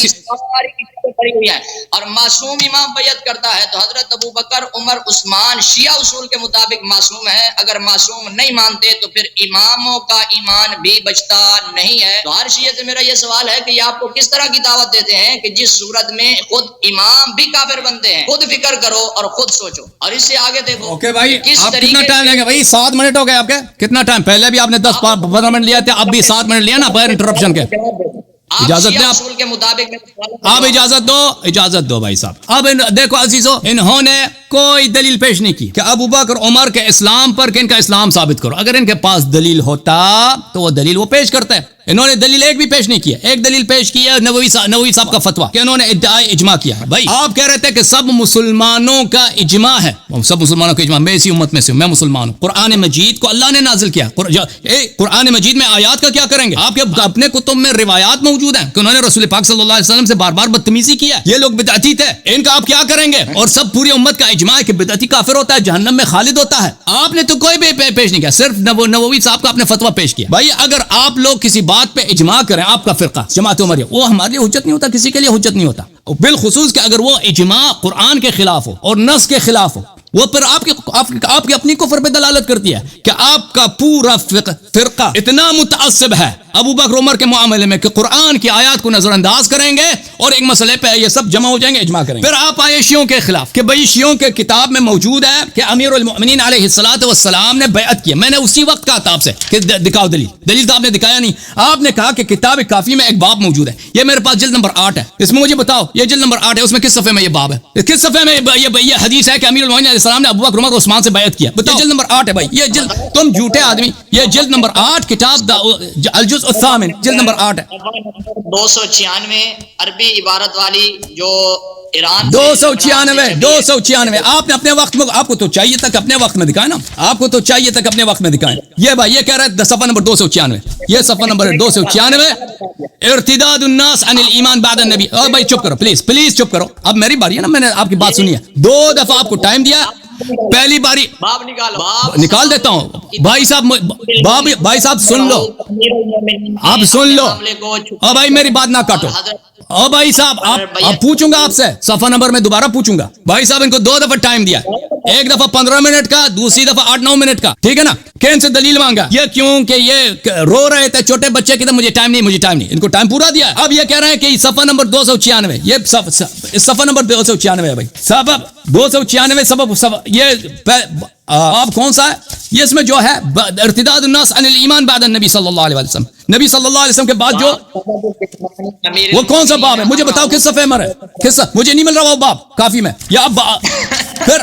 اور معصوم امام بیعت کرتا ہے تو حضرت ابو بکر عمر عثمان شیعہ اصول کے مطابق معصوم ہے. اگر معصوم نہیں مانتے تو پھر اماموں کا ایمان بھی بچتا نہیں ہے. تو ہر شیعہ سے میرا یہ سوال ہے کہ یہ آپ کو کس طرح کی دعوت دیتے ہیں کہ جس صورت میں خود امام بھی کافر بنتے ہیں. خود فکر کرو اور خود سوچو اور اس سے آگے دیکھو. اوکے بھائی, آپ کتنا ٹائم لیں گے بھائی؟ 7 منٹ ہو گئے آپ کے. کتنا ٹائم؟ پہلے بھی آپ نے 10-15 منٹ لیا تھا, اب بھی 7 منٹ لیا نا بغیر انٹرپشن کے. اجازت دیں آپ کے مطابق آپ اجازت دو بھائی صاحب. اب دیکھو عزیزو, انہوں نے کوئی دلیل پیش نہیں کی کہ ابو بکر عمر کے اسلام پر کہ ان کا اسلام ثابت کرو. اگر ان کے پاس دلیل ہوتا تو وہ دلیل وہ پیش کرتے ہیں. انہوں نے دلیل ایک بھی پیش نہیں کیا. ایک دلیل پیش کی ہے نووی صاحب کا فتویٰ کہ انہوں نے ادعائے اجماع کیا ہے. بھائی آپ کہہ رہے تھے کہ سب مسلمانوں کا اجماع ہے, سب مسلمانوں کا اجماع, میں اسی امت میں سے ہوں, میں مسلمان ہوں. قرآن مجید کو اللہ نے نازل کیا. قرآن مجید میں آیات کا کیا کریں گے؟ آپ کے اپنے کتب میں روایات موجود ہیں کہ انہوں نے رسول پاک صلی اللہ علیہ وسلم سے بار بار بدتمیزی کیا. یہ لوگ بدعتی تھے, ان کا آپ کیا کریں گے؟ اور سب پوری امت کا اجماع ہے کہ بدعتی کافر ہوتا ہے, جہنم میں خالد ہوتا ہے. آپ نے تو کوئی بھی پیش نہیں کیا, صرف نووی صاحب کا آپ نے فتویٰ پیش کیا. بھائی اگر آپ لوگ کسی بات پہ اجماع کریں, آپ کا فرقہ جماعت عمریہ, وہ ہمارے لیے حجت نہیں ہوتا, کسی کے لیے حجت نہیں ہوتا. بالخصوص کہ اگر وہ اجماع قرآن کے خلاف ہو اور نص کے خلاف ہو, وہ پھر آپ کی اپنی کفر پہ دلالت کرتی ہے کہ آپ کا پورا فرقہ اتنا متعصب ہے ابو بکر عمر کے معاملے میں کہ قرآن کی آیات کو نظر انداز کریں گے اور ایک مسئلے پہ یہ سب جمع ہو جائیں گے, اجماع کریں گے. پھر آپ آئے شیعوں کے خلاف کہ بھائی شیعوں کے کتاب میں موجود ہے کہ امیر المؤمنین علیہ الصلوۃ والسلام نے بیعت کی. میں نے اسی وقت کہا تھا آپ سے کہ دکھاؤ دلیل تو آپ نے دکھایا نہیں. آپ نے کہا کہ کتاب کافی میں ایک باب موجود ہے, یہ میرے پاس جلد نمبر 8 ہے, اس میں مجھے بتاؤ یہ جلد نمبر 8 ہے, اس میں کس صفحے میں یہ باب ہے؟ کس صفحے میں یہ حدیث ہے کہ امیر المؤمنین علیہ السلام نے ابو بکر عمر عثمان سے بیعت کیا؟ بتاؤ. جلد نمبر 8 ہے بھائی, یہ جلد, تم جھوٹے آدمی, یہ جلد نمبر 8 کتاب الجزء الثامن جلد نمبر 8 ہے. 296 عربی عبارت والی جو ایران 296 آپ نے اپنے وقت میں, آپ کو تو چاہیے تک اپنے وقت میں دکھائیں نا, آپ کو تو چاہیے تک اپنے وقت میں دکھائیں. یہ بھائی یہ کہہ رہا ہے صفحہ نمبر 296, یہ صفحہ نمبر 296, ارتداد الناس عن الایمان بعد النبی. اور بھائی چپ کرو پلیز چپ کرو. اب میری باری ہے نا, میں نے آپ کی بات سنی ہے, 2 دفعہ آپ کو ٹائم دیا. پہلی باری نکال دیتا ہوں بھائی صاحب سن لو, آپ سن لو. اور بھائی میری بات نہ کاٹو. اور بھائی صاحب آپ پوچھوں گا آپ سے, صفحہ نمبر میں دوبارہ پوچھوں گا. بھائی صاحب ان کو 2 دفعہ ٹائم دیا, ایک دفعہ 15 منٹ کا، دوسری دفعہ 8-9 منٹ کا، ٹھیک ہے نا؟ کہ ان سے دلیل مانگا، یہ کیوں کہ یہ رو رہے تھے چھوٹے بچے کی طرح، مجھے ٹائم نہیں، ان کو ٹائم پورا دیا ہے۔ اب یہ کہہ رہے ہیں کہ صفحہ نمبر 296، یہ صفحہ نمبر 296 ہے بھائی، سبب 296 سبب یہ آپ کون سا ہے؟ یہ اس میں جو ہے ارتداد الناس عن الایمان بعد النبی صلی اللہ علیہ وسلم، نبی صلی اللہ علیہ وسلم کے بعد جو وہ کون سا باب ہے؟ مجھے بتاؤ کس صفحے میں ہے؟ کس مجھے نہیں مل رہا وہ باب کافی میں، یا پھر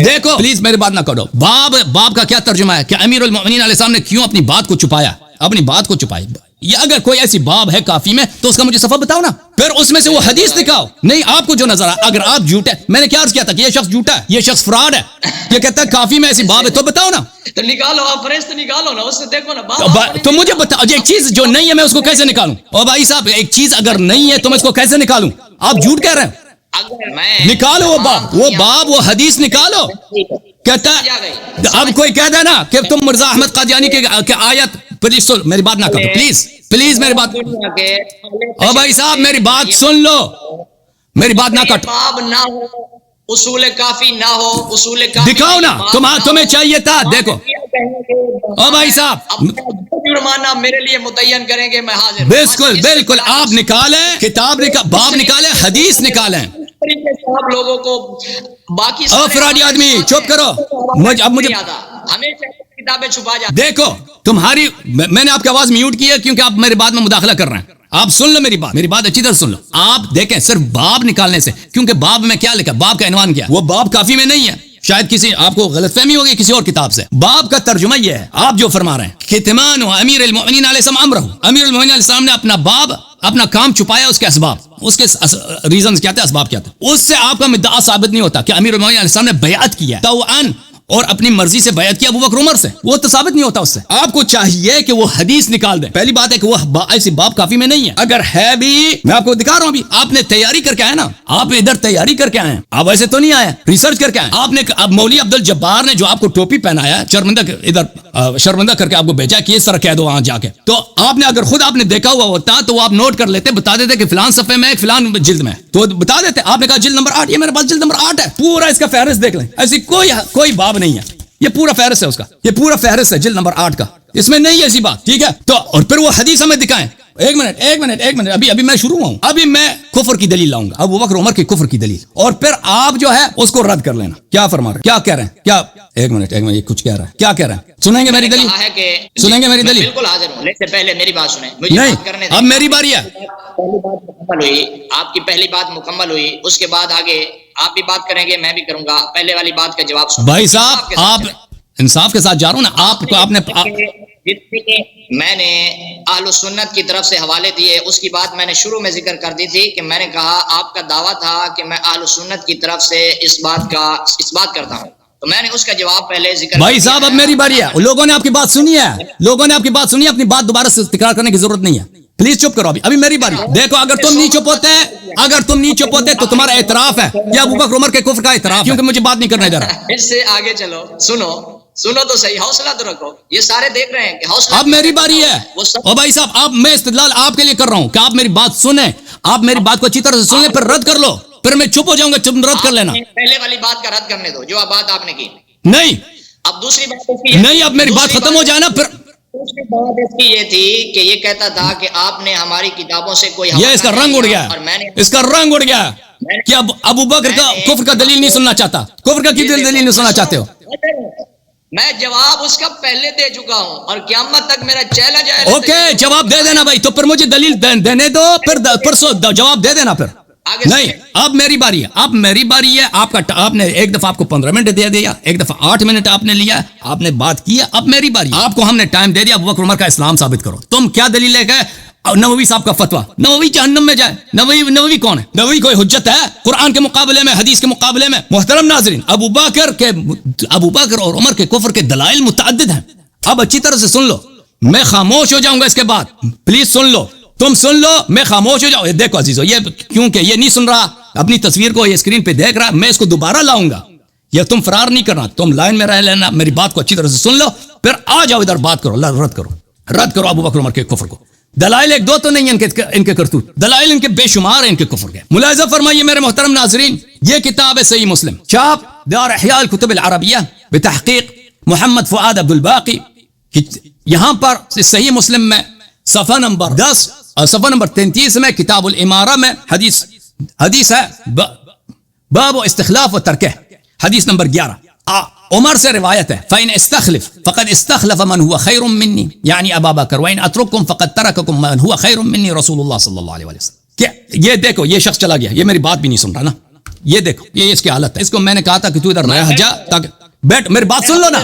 دیکھو پلیز میری بات نہ کرو۔ باب کا کیا ترجمہ ہے کہ امیر المؤمنین علیہ السلام نے کیوں اپنی بات کو چھپایا، اپنی بات کو چھپائی؟ یا اگر کوئی ایسی باب ہے کافی میں تو اس کا مجھے صفحہ بتاؤ نا، پھر اس میں سے وہ حدیث دکھاؤ۔ نہیں، آپ کو جو نظر آیا، اگر آپ جھوٹے، میں نے کیا عرض کیا تھا کہ یہ شخص جھوٹا ہے، یہ شخص فراڈ ہے، یہ کہتا ہے کافی میں ایسی باب ہے، تو بتاؤ نا، تو نکالو، آپ فہرست نکالو نا، اس سے دیکھو نا تو مجھے بتاؤ ایک چیز جو نہیں ہے میں اس کو کیسے نکالوں؟ اور بھائی صاحب ایک چیز اگر نہیں ہے تو میں اس کو کیسے نکالوں؟ آپ جھوٹ کہہ رہے ہیں، نکالو وہ باب وہ حدیث نکالو۔ کہتا ہے اب کوئی کہتا ہے نا کہ تم مرزا احمد قادیانی کے آیت، پلیز میری بات نہ کرو، پلیز میری بات، او بھائی صاحب میری بات سن لو، میری بات نہ کٹو، باب نہ ہو، اصول کافی نہ ہو، اصول کافی دکھاؤ نا، تمہیں چاہیے تھا، دیکھو او بھائی صاحب جرمانہ میرے لیے متعین کریں گے، میں حاضر۔ بالکل آپ نکالیں کتاب، باب نکالیں، حدیث نکالیں۔ آپ لوگوں کو باقی فراڈی آدمی چپ کرو، اب مجھے ہمیشہ کتابیں چھپا جاتی۔ دیکھو تمہاری، میں نے آپ کی آواز میوٹ کی ہے کیونکہ آپ میری بات میں مداخلہ کر رہے ہیں۔ آپ سن لو میری بات اچھی طرح سن لو۔ آپ دیکھیں صرف باب نکالنے سے، کیونکہ باب میں کیا لکھا، باب کا عنوان کیا، وہ باب کافی میں نہیں ہے، شاید کسی آپ کو غلط فہمی ہوگی کسی اور کتاب سے۔ باب کا ترجمہ یہ ہے، آپ جو فرما رہے ہیں کتمان امیر المؤمنین علیہ السلام امرہ، امیر المؤمنین علیہ السلام نے اپنا کام چھپایا، اس کے اسباب، اس کے ریزنز کیا تھے، اسباب کیا تھے، اس سے آپ کا مدعا ثابت نہیں ہوتا کہ امیر المؤمنین علیہ السلام نے بیعت کیا توأن اور اپنی مرضی سے بیعت کیا ابو بکر عمر سے، وہ تو ثابت نہیں ہوتا اس سے۔ آپ کو چاہیے کہ وہ حدیث نکال دیں۔ پہلی بات ہے کہ وہ ایسی باب کافی میں نہیں ہے، اگر ہے بھی میں آپ کو دکھا رہا ہوں، ابھی آپ نے تیاری کر کے آئے نا، آپ ادھر تیاری کر کے آئے ہیں، آپ ایسے تو نہیں آئے، ریسرچ کر کے آئے۔ آپ نے مولوی عبد الجبار نے جو آپ کو ٹوپی پہنایا، شرمندہ کر کے آپ کو بھیجا کہ اس طرح کہہ دو وہاں جا کے، تو آپ نے اگر خود آپ نے دیکھا ہوا ہوتا تو وہ آپ نوٹ کر لیتے، بتا دیتے کہ فلان صفحے میں فلان جلد میں، تو بتا دیتے۔ آپ نے کہا جلد نمبر 8، یہ میرے پاس جلد نمبر 8 ہے، پورا اس کا فہرست دیکھ لیں، ایسی کوئی باب نہیں ہے، یہ پورا فہرست ہے اس کا، یہ پورا فہرست ہے جلد نمبر 8 کا، اس میں نہیں ہے ایسی بات، ٹھیک ہے؟ تو اور پھر وہ حدیث ہمیں دکھائیں۔ ایک منٹ، ابھی میں شروع ہوں، ابھی میں کفر کی دلیل لاؤں گا، ابو بکر عمر کی کفر کی دلیل، اور پھر آپ جو ہے اس کو رد کر لینا۔ کیا فرما رہے ہیں، کیا کہہ رہے ہیں، کیا ایک منٹ یہ کچھ کہہ رہا ہے، کیا کہہ رہے ہیں؟ سنیں گے میری دلیل، سنیں گے میری دلیل؟ بالکل حاضر ہوں، لیکن پہلے میری بات سنیں، مجھے نہیں بات کرنے اب میری باری ہے۔ پہلی بات مکمل ہوئی، آپ کی پہلی بات مکمل ہوئی، اس کے بعد آگے آپ بھی بات کریں گے، میں بھی کروں گا، پہلے والی بات کا جواب سنیں۔ بھائی صاحب آپ انصاف کے ساتھ جا رہا ہوں نا، آپ نے میں نے اہل سنت کی طرف سے حوالے دیے، اس کی بات میں نے شروع میں ذکر کر دی تھی کہ میں نے کہا آپ کا دعویٰ تھا کہ میں اہل سنت کی طرف سے اس بات کرتا ہوں، تو میں نے اس کا جواب پہلے ذکر۔ بھائی صاحب اب میری باری ہے، لوگوں نے آپ کی بات سنی ہے، اپنی بات دوبارہ سے تکرار کرنے کی ضرورت نہیں ہے، پلیز چپ کرو، ابھی میری باری۔ دیکھو اگر تم نہیں چپ ہوتے تو تمہارا اعتراف ہے یا ابو بکر عمر کے کفر کا اعتراف، کیونکہ مجھے بات نہیں کرنے دے رہا۔ اس سے آگے چلو، سنو تو صحیح، حوصلہ تو رکھو، یہ سارے دیکھ رہے ہیں کہ حوصلہ۔ اب میری باری ہے، اور بھائی صاحب میں استدلال آپ کے لیے کر رہا ہوں کہ آپ میری بات سنیں، آپ میری بات کو اچھی طرح سے سنیں، پھر رد کر لو، پھر میں چپ ہو جاؤں گا، رد کر لینا۔ پہلے والی بات کا رد کرنے دو جو بات آپ نے کی، نہیں اب دوسری بات نہیں، اب میری بات ختم ہو جائے نا، پھر دوسری بات اس کی یہ تھی کہ یہ کہتا تھا کہ آپ نے ہماری کتابوں سے کوئی، یہ اس کا رنگ اڑ گیا، اس کا رنگ اڑ گیا کہ اب ابو بکر کا کفر کا دلیل نہیں سننا چاہتا، کفر کا کی دلیل نہیں سننا چاہتے ہو۔ میں جواب اس کا پہلے دے چکا ہوں اور قیامت تک میرا چیلنج ہے۔ اوکے جواب دے دینا بھائی، تو پھر مجھے دلیل دینے دو، پھر جواب دے دینا پھر۔ نہیں اب میری باری ہے، آپ نے ایک دفعہ آپ کو 15 منٹ دے دیا، ایک دفعہ 8 منٹ آپ نے لیا، آپ نے بات کی، اب میری باری، آپ کو ہم نے ٹائم دے دیا، ابو بکر عمر کا اسلام ثابت کرو۔ تم کیا دلیل لے گئے؟ نووی صاحب کا فتویٰ، نووی جہنم میں جائے، نووی کون ہے؟ نووی کوئی حجت ہے قرآن کے مقابلے میں، حدیث کے مقابلے میں؟ محترم ناظرین، ابو بکر اور عمر کے کفر کے دلائل متعدد ہیں، اب اچھی طرح سے سن لو، میں خاموش ہو جاؤں گا اس کے بعد، پلیز سن لو، تم سن لو، میں خاموش ہو جاؤں۔ دیکھو عزیزو، یہ کیونکہ یہ نہیں سن رہا، اپنی تصویر کو یہ اسکرین پہ دیکھ رہا، میں اس کو دوبارہ لاؤں گا، یہ تم فرار نہیں کرنا، تم لائن میں رہ لینا، میری بات کو اچھی طرح سے سن لو، پھر آ جاؤ ادھر بات کرو، رد کرو ابو بکر عمر کے کفر کو۔ دلائل ایک دو تو نہیں ان کے کرتوت، دلائل ان کے بے شمار ہیں ان کے کفر کے. ملاحظہ فرمائیے میرے محترم ناظرین، یہ کتاب ہے صحیح مسلم، چاپ دار احیاء الکتب العربیہ بتحقیق محمد فؤاد عبد الباقی. یہاں پر صحیح مسلم میں صفحہ نمبر 10 اور صفحہ نمبر 33 میں کتاب الامارہ میں حدیث ہے باب استخلاف و ترکہ، حدیث نمبر 11. عمر سے روایت ہے فَإِنْ اسْتَخْلِفْ فَقَدْ اسْتَخْلَفَ مَنْ هُوَ خَيْرٌ مِّنِّي یعنی ابا بکر وَإِنْ أَتْرُكْكُمْ فَقَدْ تَرَكَكُمْ مَنْ هُوَ خَيْرٌ مِّنِّي رسول اللہ صلی اللہ علیہ وسلم. کہ یہ دیکھو یہ شخص چلا گیا، یہ میری بات بھی نہیں سن رہا نا، یہ دیکھو یہ اس کی حالت ہے. اس کو میں نے کہا تھا کہ تو ادھر رہ جا تاکہ بیٹھ، میری بات سن لو نا،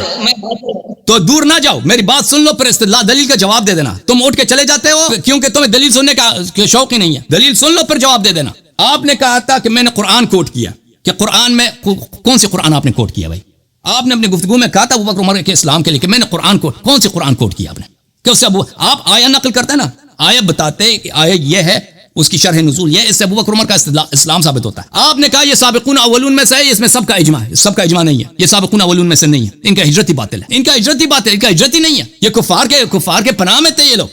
تو دور نہ جاؤ، میری بات سن لو، پھر استدلال دلیل کا جواب دے دینا. تم اٹھ کے چلے جاتے ہو کیونکہ تمہیں دلیل سننے کا شوق ہی نہیں ہے. دلیل سن لو پھر جواب دے دینا. آپ نے کہا تھا کہ میں نے قرآن کوٹ کیا، کہ قرآن میں کون سی قرآن آپ نے کوٹ کیا؟ بھائی آپ نے اپنی گفتگو میں کہا تھا ابو بکر عمر کے اسلام کے لیے کہ میں نے قرآن کو کون سی قرآن کوٹ کیا آپ نے؟ کہ اس سے آپ آیا نقل کرتے ہیں نا، آیا بتاتے کہ آیا یہ ہے، اس کی شرح نزول یہ، اس سے ابو بکر عمر کا اسلام ثابت ہوتا ہے. آپ نے کہا یہ سابقون اولون میں سے ہے، اس میں سب کا اجماع ہے. سب کا اجماع نہیں ہے، یہ سابقون اولون میں سے نہیں ہے، ان کا ہجرتی باطل ہے، ان کا ہجرتی باطل ہے، ان کا ہجرتی نہیں ہے. یہ کفار کے پناہ میں تھے یہ لوگ.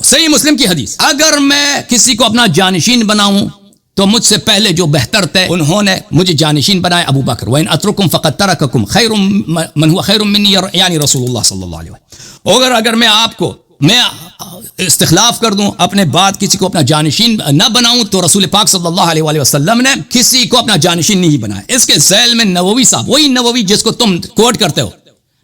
صحیح مسلم کی حدیث، اگر میں کسی کو اپنا جانشین بناؤں تو مجھ سے پہلے جو بہتر تھے انہوں نے مجھے جانشین بنائے ابو بکر. وَإِنْ أَتْرُكُمْ فَقَدْ تَرَكَكُمْ خَيْرٌ مَّنْ هُوَ خَيْرٌ مِّنِّي یعنی رسول اللہ صلی اللہ علیہ وسلم. اگر میں آپ کو میں استخلاف کر دوں، اپنے بعد کسی کو اپنا جانشین نہ بناؤں، تو رسول پاک صلی اللہ علیہ وسلم نے کسی کو اپنا جانشین نہیں بنایا. اس کے ذیل میں نووی صاحب، وہی نووی جس کو تم کوٹ کرتے ہو،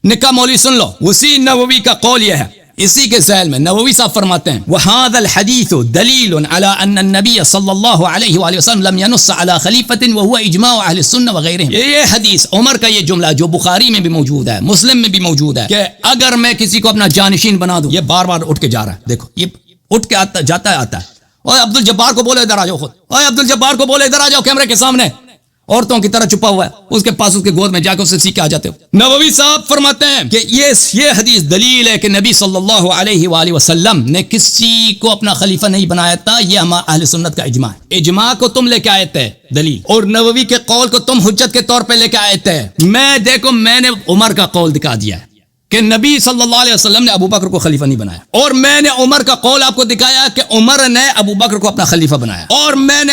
نکاح مولوی سن لو، اسی نووی کا قول یہ ہے. اسی کے ذیل میں نووی صاحب فرماتے ہیں وَهَذَا الْحَدِيثُ دَلِيلٌ عَلَىٰ أَنَّ النَّبِيَّ صلی اللہ علیہ وآلہ وسلم لم ينص على خلیفۃ وهو اجماع اہل السنہ وغیرہم. یہ حدیث عمر کا یہ جملہ جو بخاری میں بھی موجود ہے، مسلم میں بھی موجود ہے، کہ اگر میں کسی کو اپنا جانشین بنا دوں، یہ بار بار اٹھ کے جا رہا ہے، دیکھو یہ اٹھ کے جاتا ہے. اوے عبد الجبار کو بولو ادھر آ جاؤ، خود اوے عبد الجبار کو بولو ادھر آ جاؤ، کیمرے کے سامنے عورتوں کی طرح چھپا ہوا ہے، اس کے پاس اس کے گود میں جا کے اس سے سیکھ کے آ جاتے ہو. نووی صاحب فرماتے ہیں کہ یہ حدیث دلیل ہے کہ نبی صلی اللہ علیہ وآلہ وسلم نے کسی کو اپنا خلیفہ نہیں بنایا تھا. یہ ہمارا اہل سنت کا اجماع ہے. اجماع کو تم لے کے آئے تھے دلیل، اور نووی کے قول کو تم حجت کے طور پہ لے کے آئے تھے. میں نے عمر کا قول دکھا دیا ہے کہ نبی صلی اللہ علیہ وسلم نے ابو بکر کو خلیفہ نہیں بنایا، اور میں نے عمر کا قول آپ کو دکھایا کہ عمر نے ابو بکر کو اپنا خلیفہ بنایا، اور میں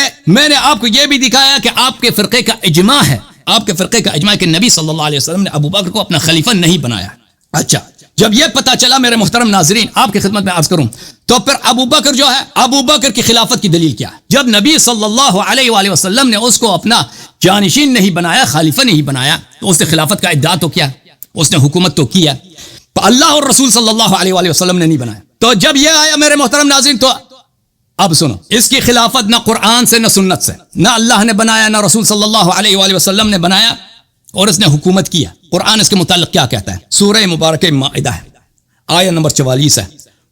نے آپ کو یہ بھی دکھایا کہ آپ کے فرقے کا اجماع ہے، آپ کے فرقے کا اجماع ہے کہ نبی صلی اللہ علیہ وسلم نے ابو بکر کو اپنا خلیفہ نہیں بنایا. اچھا، جب یہ پتا چلا میرے محترم ناظرین، آپ کی خدمت میں عرض کروں، تو پھر ابو بکر جو ہے، ابو بکر کی خلافت کی دلیل کیا ہے؟ جب نبی صلی اللہ علیہ وآلہ وسلم نے اس کو اپنا جانشین نہیں بنایا، خلیفہ نہیں بنایا، تو اس نے خلافت کا ادعا تو کیا، اس نے حکومت تو کیا، اللہ اور رسول صلی اللہ علیہ وآلہ وسلم نے نہیں بنایا. تو جب یہ آیا میرے محترم ناظرین، تو اب سنو، اس کی خلافت نہ قرآن سے نہ سنت سے، نہ اللہ نے بنایا نہ رسول صلی اللہ علیہ وآلہ وسلم نے بنایا، اور اس نے حکومت کیا. قرآن اس کے متعلق کیا کہتا ہے؟ سورہ مبارکہ مائدہ ہے، آیت نمبر 44 ہے،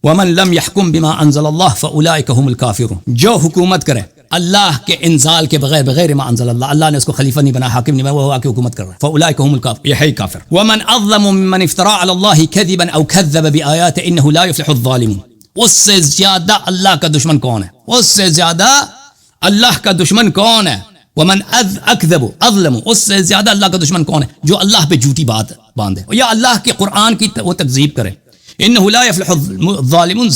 وَمَن لَمْ يَحْكُمْ بِمَا أَنزَلَ اللَّهُ فَأُولَٰئِكَ هُمُ الْكَافِرُونَ. جو حکومت کرے اللہ کے انزال کے بغیر ما انزل اللہ نے اس کو خلیفہ نہیں بنا، حاکم نہیں بنا، وہ آ کے حکومت کر رہا ہے. فاولئک هم الکافرون، یہ ہے کافر. ومن اظلم ممن افترى على الله كذبا او كذب بآياته انه لا يفلح الظالمون. اس سے زیادہ اللہ کا دشمن کون ہے؟ اس سے زیادہ اللہ کا دشمن کون ہے؟ ومن اکذب اظلم، اس سے زیادہ اللہ کا دشمن کون ہے جو اللہ پہ جھوٹی بات باندھے یا اللہ کے قرآن کی وہ تکذیب کرے. انہ لا یفلح الظالمون،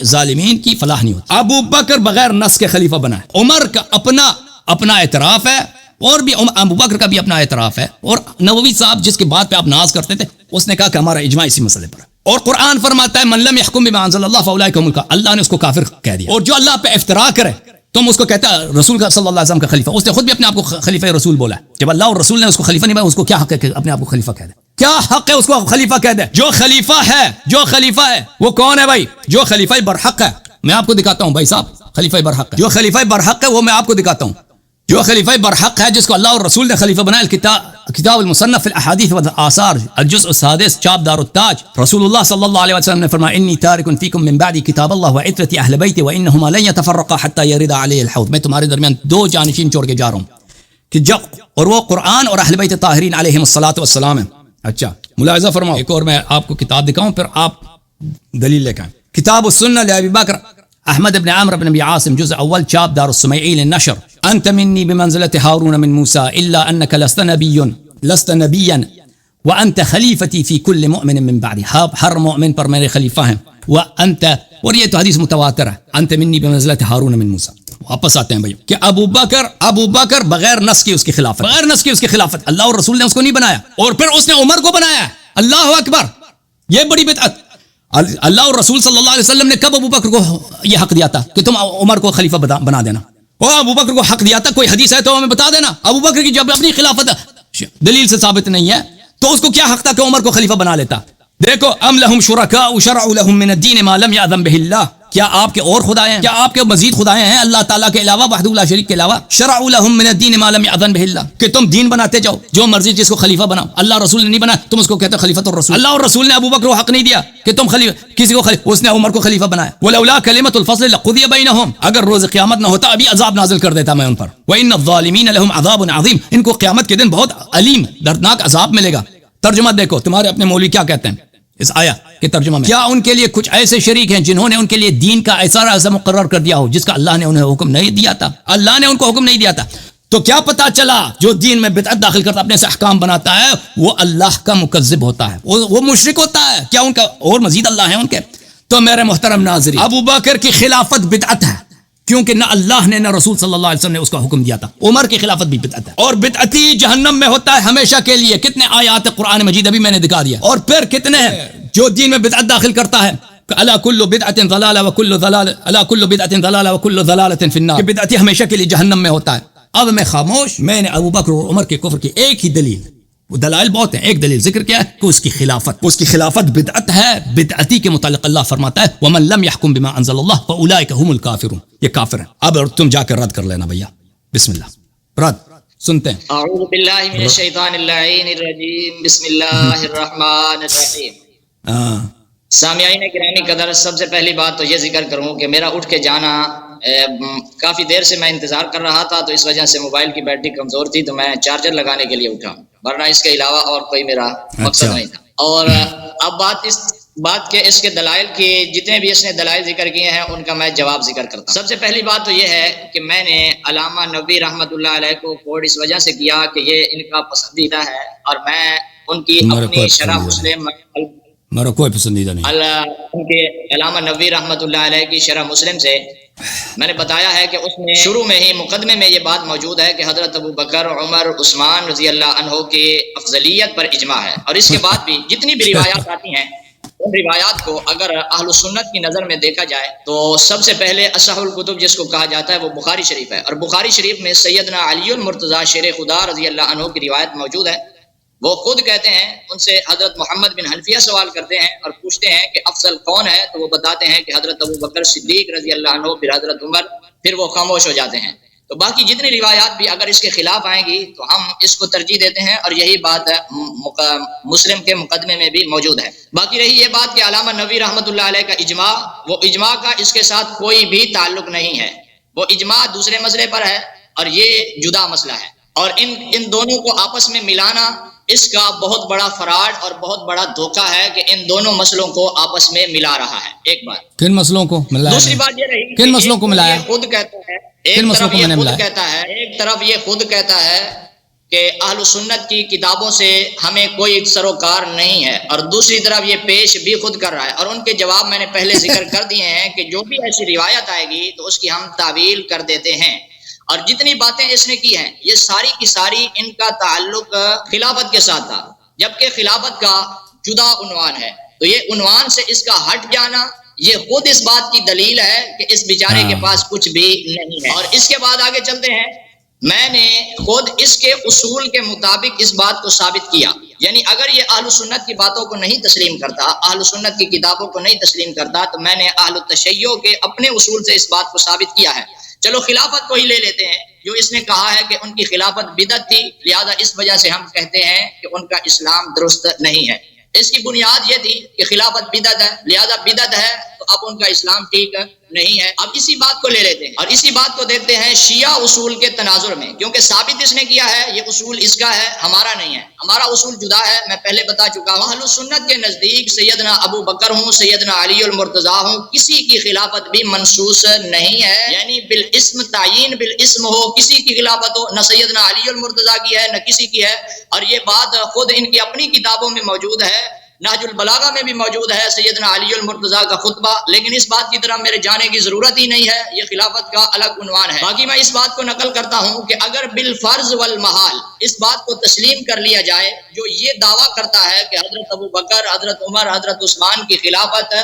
ظالمین کی فلاح نہیں ہوتی. ابو بکر بغیر نص کے خلیفہ بنا ہے. عمر کا اپنا اعتراف ہے، اور بھی ابو بکر کا بھی اپنا اعتراف ہے، اور نووی صاحب جس کے بات پہ آپ ناز کرتے تھے، اس نے کہا کہ ہمارا اجماع اسی مسئلے پر ہے. اور قرآن فرماتا ہے من لم يحکم بما انزل اللہ فاولئک هم الکافرون، اللہ نے اس کو کافر کہہ دیا. اور جو اللہ پہ افتراء کرے تم اس کو کہتا ہے رسول کا صلی اللہ علیہ وسلم کا خلیفہ. اس نے خود بھی اپنے آپ کو خلیفہ رسول بولا. جب اللہ اور رسول نے اس کو خلیفہ نہیں بنا، اس کو کیا حق ہے کہ اپنے آپ کو خلیفہ کہہ دے؟ کیا حق ہے اس کو خلیفہ کہہ دے؟ جو خلیفہ ہے وہ کون ہے بھائی؟ جو خلیفہ برحق ہے، میں آپ کو دکھاتا ہوں بھائی صاحب، خلیفہ برحق ہے. جو خلیفہ برحق ہے وہ میں آپ کو دکھاتا ہوں. جو خلیفہ برحق ہے جس کو اللہ اور رسول نے خلیفہ بنایا، کتاب المصنف فی الاحادیث والآثار الجزء السادس، چاپ دار التاج. رسول اللہ صلی اللہ علیہ وسلم نے فرمایا انی تارک فیکم من بعدی کتاب اللہ وعترتی اہل بیتی وانہما لن یتفرقا حتی یرد علیہ الحوض. میں تمہارے درمیان دو جانشین چھوڑ کے جا رہا ہوں کہ جب، اور وہ قرآن اور اہل بیت طاہرین علیہم الصلاۃ والسلام ہے. اچھا ملاحظہ فرماؤ، ایک اور میں آپ کو کتاب دکھاؤں پھر آپ دلیل لے کے آئیں. کتاب السنہ لابی بکر احمد بن عامر بن ابی عاصم، جزء اول، چاپ دار السمیعی للنشر. انت منی بمنزلۃ ہارون من موسیٰ الا انک لست نبیا وانت خلیفتی فی کل مؤمن من بعدی. ہر مومن پر میرے خلیفہ ہیں. وانت اور یہ تو حدیث متواتر ہے، انت منی بمنزلۃ ہارون من موسیٰ. واپس آتے ہیں بھائی کہ ابو بکر بغیر نص کی اس کی خلافت، اللہ اور رسول نے اس کو نہیں بنایا، اور پھر اس نے عمر کو بنایا. اللہ اکبر، یہ بڑی بدعت. اللہ اور رسول صلی اللہ علیہ وسلم نے کب ابو بکر کو یہ حق دیا تھا کہ تم عمر کو خلیفہ بنا دینا؟ وہ ابو بکر کو حق دیا تھا، کوئی حدیث ہے تو ہمیں بتا دینا. ابو بکر کی جب اپنی خلافت دلیل سے ثابت نہیں ہے تو اس کو کیا حق تھا کہ عمر کو خلیفہ بنا لیتا؟ دیکھو، ام لہم شرکاء شرعوا لهم من الدین ما لم یأذن بہ اللہ، کیا آپ کے اور خدائے ہیں؟ کیا آپ کے مزید خدائے ہیں اللہ تعالیٰ کے علاوہ، وحدہ لا شریک کے علاوہ؟ شرعوا لهم من الدین ما لم یأذن بہ اللہ، کہ تم دین بناتے جاؤ جو مرضی جس کو خلیفہ بناؤ. اللہ رسول نے نہیں بنایا، تم اس کو کہتے ہو خلیفۃ الرسول. اللہ اور رسول نے ابو بکر کو حق نہیں دیا کہ تم کسی کو خلیفہ، اس نے عمر کو خلیفہ بنایا. ولولا کلمۃ الفصل لقضی بینہم، اگر روز قیامت نہ ہوتا ابھی عذاب نازل کر دیتا میں ان پر. وان الظالمین لهم عذاب عظیم، ان کو قیامت کے دن بہت علیم دردناک عذاب ملے گا. ترجمہ دیکھو تمہارے اپنے مولوی کیا کہتے ہیں اس آیا کے ترجمہ میں. کیا ان کے لیے کچھ ایسے شریک ہیں جنہوں نے ان کے لیے دین کا ایسا مقرر کر دیا ہو جس کا اللہ نے انہیں حکم نہیں دیا تھا؟ اللہ نے ان کو حکم نہیں دیا تھا. تو کیا پتا چلا جو دین میں بدعت داخل کرتا اپنے سے احکام بناتا ہے وہ اللہ کا مکذب ہوتا ہے، وہ مشرک ہوتا ہے. کیا ان کا اور مزید اللہ ہے ان کے؟ تو میرے محترم ناظرین، ابو بکر کی خلافت بدعت ہے کیونکہ نہ اللہ نے نہ رسول صلی اللہ علیہ وسلم نے اس کا حکم دیا تھا. عمر کی خلافت بھی بدعت ہے، اور بدعتی جہنم میں ہوتا ہے ہمیشہ کے لیے. کتنے آیات قرآن مجید ابھی میں نے دکھا دیا. اور پھر کتنے ہیں جو دین میں بدعت داخل کرتا ہے، الا کل بدعۃ ضلالہ وکل ضلالہ، الا کل بدعۃ ضلالہ وکل ضلالۃ فی النار، کہ بدعتی ہمیشہ کے لیے جہنم میں ہوتا ہے. اب میں خاموش، میں نے ابو بکر اور عمر کے کفر کی ایک ہی دلیل، وہ دلائل بہت ہیں، ایک دلیل ذکر کیا ہے کہ اس کی خلافت بدعت ہے. بدعتی کے متعلق اللہ فرماتا ہے ومن لم يحكم بما انزل الله فاولئك هم الكافرون، یہ کافر ہیں. اب تم جا کر رد کر لینا بھیا، بسم اللہ رد سنتے ہیں. اعوذ باللہ من الشیطان اللعین الرجیم، بسم اللہ الرحمن الرحیم. سامعین گرامی قدر، سب سے پہلی بات تو یہ ذکر کروں کہ میرا اٹھ کے جانا کافی دیر سے میں انتظار کر رہا تھا، تو اس وجہ سے موبائل کی بیٹری کمزور تھی تو میں چارجر لگانے کے لیے اٹھا، ورنہ اس کے علاوہ اور کوئی میرا مقصد نہیں تھا. اور اب بات کے اس کے دلائل کی، جتنے بھی اس نے دلائل ذکر کیے ہیں ان کا میں جواب ذکر کرتا ہوں. سب سے پہلی بات تو یہ ہے کہ میں نے علامہ نووی رحمۃ اللہ علیہ کو کوٹ اس وجہ سے کیا کہ یہ ان کا پسندیدہ ہے، اور میں ان کی اپنی شرح مسلم، میرا کوئی پسندیدہ نہیں، ان کے علامہ نووی رحمۃ اللہ علیہ کی شرح مسلم سے میں نے بتایا ہے کہ اس میں شروع میں ہی مقدمے میں یہ بات موجود ہے کہ حضرت ابو بکر، عمر، عثمان رضی اللہ عنہ کی افضلیت پر اجماع ہے. اور اس کے بعد بھی جتنی بھی روایات آتی ہیں ان روایات کو اگر اہل سنت کی نظر میں دیکھا جائے تو سب سے پہلے اصح الکتب جس کو کہا جاتا ہے وہ بخاری شریف ہے. اور بخاری شریف میں سیدنا علی المرتضیٰ شیر خدا رضی اللہ عنہ کی روایت موجود ہے. وہ خود کہتے ہیں، ان سے حضرت محمد بن حنفیہ سوال کرتے ہیں اور پوچھتے ہیں کہ افضل کون ہے، تو وہ بتاتے ہیں کہ حضرت ابو بکر صدیق رضی اللہ عنہ، پھر حضرت عمر، پھر وہ خاموش ہو جاتے ہیں. تو باقی جتنی روایات بھی اگر اس کے خلاف آئیں گی تو ہم اس کو ترجیح دیتے ہیں، اور یہی بات مسلم کے مقدمے میں بھی موجود ہے. باقی رہی یہ بات کہ علامہ نووی رحمۃ اللہ علیہ کا اجماع، وہ اجماع کا اس کے ساتھ کوئی بھی تعلق نہیں ہے. وہ اجماع دوسرے مسئلے پر ہے اور یہ جدا مسئلہ ہے، اور ان دونوں کو آپس میں ملانا اس کا بہت بڑا فراڈ اور بہت بڑا دھوکہ ہے کہ ان دونوں مسئلوں کو آپس میں ملا رہا ہے. ایک بات، کن مسئلوں کو ملایا؟ دوسری بات یہ رہی کن مسئلوں کو ملایا؟ خود کہتا ہے، ایک طرف یہ خود کہتا ہے کہ اہل سنت کی کتابوں سے ہمیں کوئی سروکار نہیں ہے، اور دوسری طرف یہ پیش بھی خود کر رہا ہے. اور ان کے جواب میں نے پہلے ذکر کر دیے ہیں کہ جو بھی ایسی روایت آئے گی تو اس کی ہم تعویل کر دیتے ہیں. اور جتنی باتیں اس نے کی ہیں یہ ساری کی ساری ان کا تعلق خلافت کے ساتھ تھا، جبکہ خلافت کا جدا عنوان ہے. تو یہ عنوان سے اس کا ہٹ جانا یہ خود اس بات کی دلیل ہے کہ اس بیچارے کے پاس کچھ بھی نہیں ہے. اور اس کے بعد آگے چلتے ہیں. میں نے خود اس کے اصول کے مطابق اس بات کو ثابت کیا، یعنی اگر یہ اہل سنت کی باتوں کو نہیں تسلیم کرتا، اہل سنت کی کتابوں کو نہیں تسلیم کرتا، تو میں نے اہل التشیع کے اپنے اصول سے اس بات کو ثابت کیا ہے. چلو خلافت کو ہی لے لیتے ہیں، جو اس نے کہا ہے کہ ان کی خلافت بدعت تھی، لہذا اس وجہ سے ہم کہتے ہیں کہ ان کا اسلام درست نہیں ہے. اس کی بنیاد یہ تھی کہ خلافت بدعت ہے، لہذا بدعت ہے تو اب ان کا اسلام ٹھیک نہیں ہے. اب اسی بات کو لے لیتے ہیں اور اسی بات کو دیکھتے ہیں شیعہ اصول کے تناظر میں، کیونکہ ثابت اس نے کیا ہے یہ اصول اس کا ہے، ہمارا نہیں ہے. ہمارا اصول جدا ہے، میں پہلے بتا چکا ہوں. اہل سنت کے نزدیک سیدنا ابو بکر ہوں، سیدنا علی المرتضیٰ ہوں، کسی کی خلافت بھی منصوص نہیں ہے، یعنی بالاسم تعین بالاسم ہو، کسی کی خلافت ہو، نہ سیدنا علی المرتضیٰ کی ہے نہ کسی کی ہے. اور یہ بات خود ان کی اپنی کتابوں میں موجود ہے نہج البلاغہ میں بھی موجود ہے سیدنا علی المرتضیٰ کا خطبہ، لیکن اس بات کی طرف میرے جانے کی ضرورت ہی نہیں ہے، یہ خلافت کا الگ عنوان ہے۔ باقی میں اس بات کو نقل کرتا ہوں کہ اگر بالفرض والمحال اس بات کو تسلیم کر لیا جائے جو یہ دعویٰ کرتا ہے کہ حضرت ابوبکر، حضرت عمر، حضرت عثمان کی خلافت